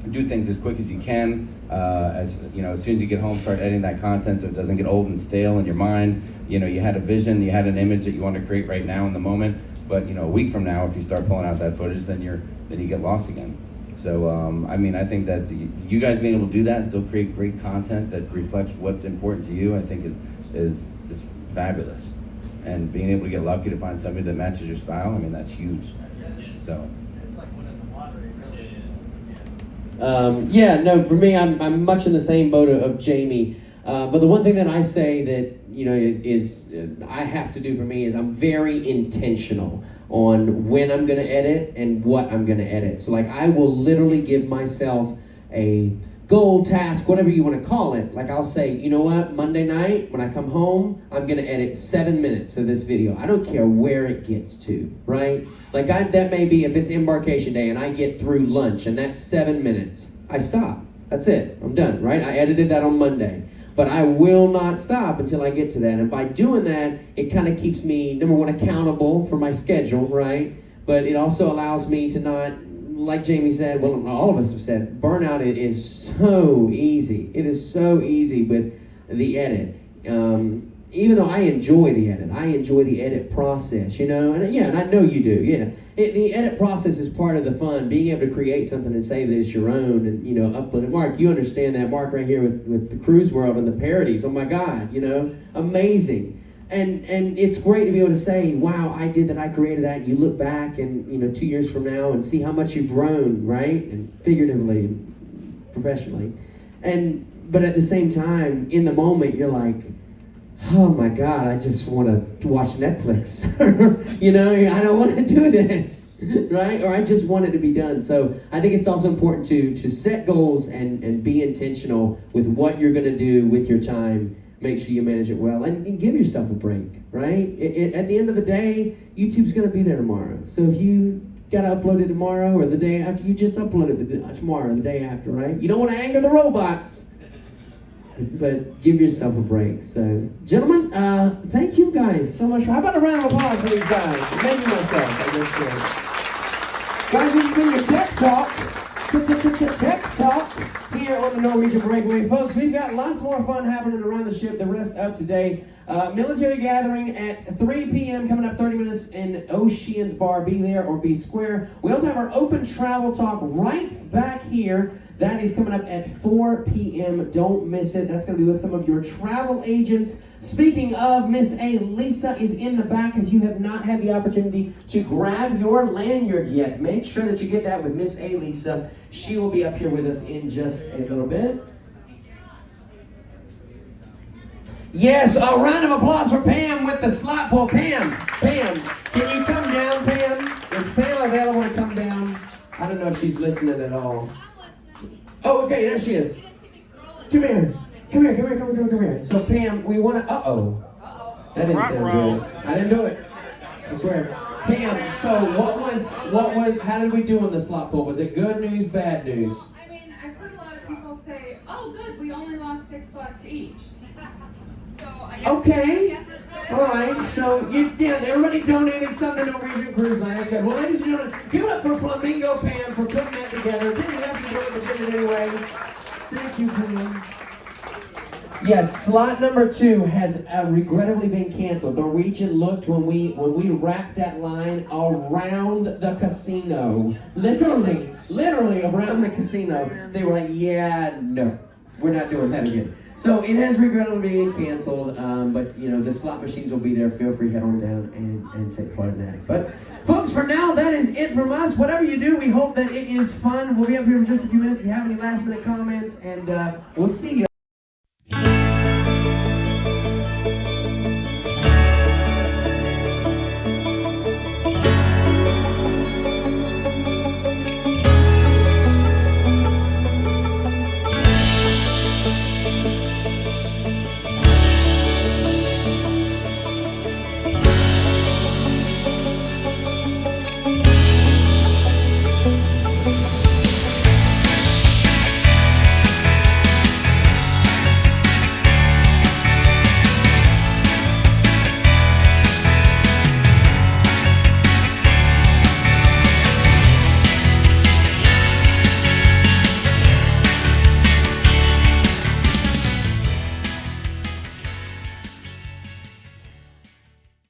Do things as quick as you can. As soon as you get home, start editing that content so it doesn't get old and stale in your mind. You had a vision, you had an image that you want to create right now in the moment. But a week from now, if you start pulling out that footage, then you get lost again. So I think that you guys being able to do that and still create great content that reflects what's important to you, I think is fabulous. And being able to get lucky to find somebody that matches your style, that's huge. So. It's like winning the lottery, really. For me, I'm much in the same boat of Jamie. But the one thing that I say that is I have to do for me is I'm very intentional on when I'm going to edit and what I'm going to edit. So I will literally give myself a goal, task, whatever you want to call it. I'll say, you know what, Monday night when I come home, I'm going to edit 7 minutes of this video. I don't care where it gets to, right? That may be if it's embarkation day and I get through lunch and that's 7 minutes. I stop. That's it. I'm done, right? I edited that on Monday. But I will not stop until I get to that. And by doing that, it kind of keeps me, number one, accountable for my schedule, right? But it also allows me to not like Jamie said, well, all of us have said, burnout is so easy. It is so easy with the edit. Even though I enjoy the edit process, you know, and I know you do, yeah. The edit process is part of the fun, being able to create something and say that it's your own and, you know, upload it. Mark, you understand that. Mark right here with the Cruise World and the parodies. Oh my God, you know, amazing. And it's great to be able to say, wow, I did that, I created that. You look back and, you know, 2 years from now and see how much you've grown, right? And figuratively and professionally. But at the same time, in the moment, you're like, oh my God, I just want to watch Netflix. You know, I don't want to do this, right? Or I just want it to be done. So I think it's also important to set goals and be intentional with what you're going to do with your time. Make sure you manage it well and give yourself a break, right? At the end of the day, YouTube's going to be there tomorrow. So if you got to upload it tomorrow or the day after, you just upload it tomorrow or the day after, right? You don't want to anger the robots. But give yourself a break. So, gentlemen, thank you guys so much. How about a round of applause for these guys? Maybe myself, I guess. Guys, this has been your Tech Talk. Tech Talk here on the Norwegian Breakaway. Folks, we've got lots more fun happening around the ship the rest of today. Military gathering at 3 p.m. coming up 30 minutes in Oceans Bar. Be there or be square. We also have our open travel talk right back here. That is coming up at 4 p.m. Don't miss it. That's going to be with some of your travel agents. Speaking of, Miss A. Lisa is in the back. If you have not had the opportunity to grab your lanyard yet, make sure that you get that with Miss A. Lisa. She will be up here with us in just a little bit. Yes, a round of applause for Pam with the slot pull. Pam, can you come down, Pam? Is Pam available to come down? I don't know if she's listening at all. Oh, okay, there she is. Come here. So Pam, we want to, that didn't sound good. I didn't do it. I swear. Pam, so what was, how did we do on the slot pull? Was it good news, bad news? I mean, I've heard a lot of people say, oh good, we only lost $6 each. So I guess, Okay. I guess it's good. All right, so everybody donated something to Norwegian Cruise Line. That's good. Well, ladies and gentlemen, give it up for Flamingo Pam for putting that together. Didn't have to do it, but did it anyway. Thank you, Pam. Yes, slot number 2 has regrettably been canceled. Norwegian looked when we wrapped that line around the casino, literally around the casino. They were like, yeah, no, we're not doing that again. So it has regrettably been canceled, but you know, the slot machines will be there. Feel free to head on down and take part in that. But folks, for now, that is it from us. Whatever you do, we hope that it is fun. We'll be up here in just a few minutes if you have any last minute comments, and we'll see you.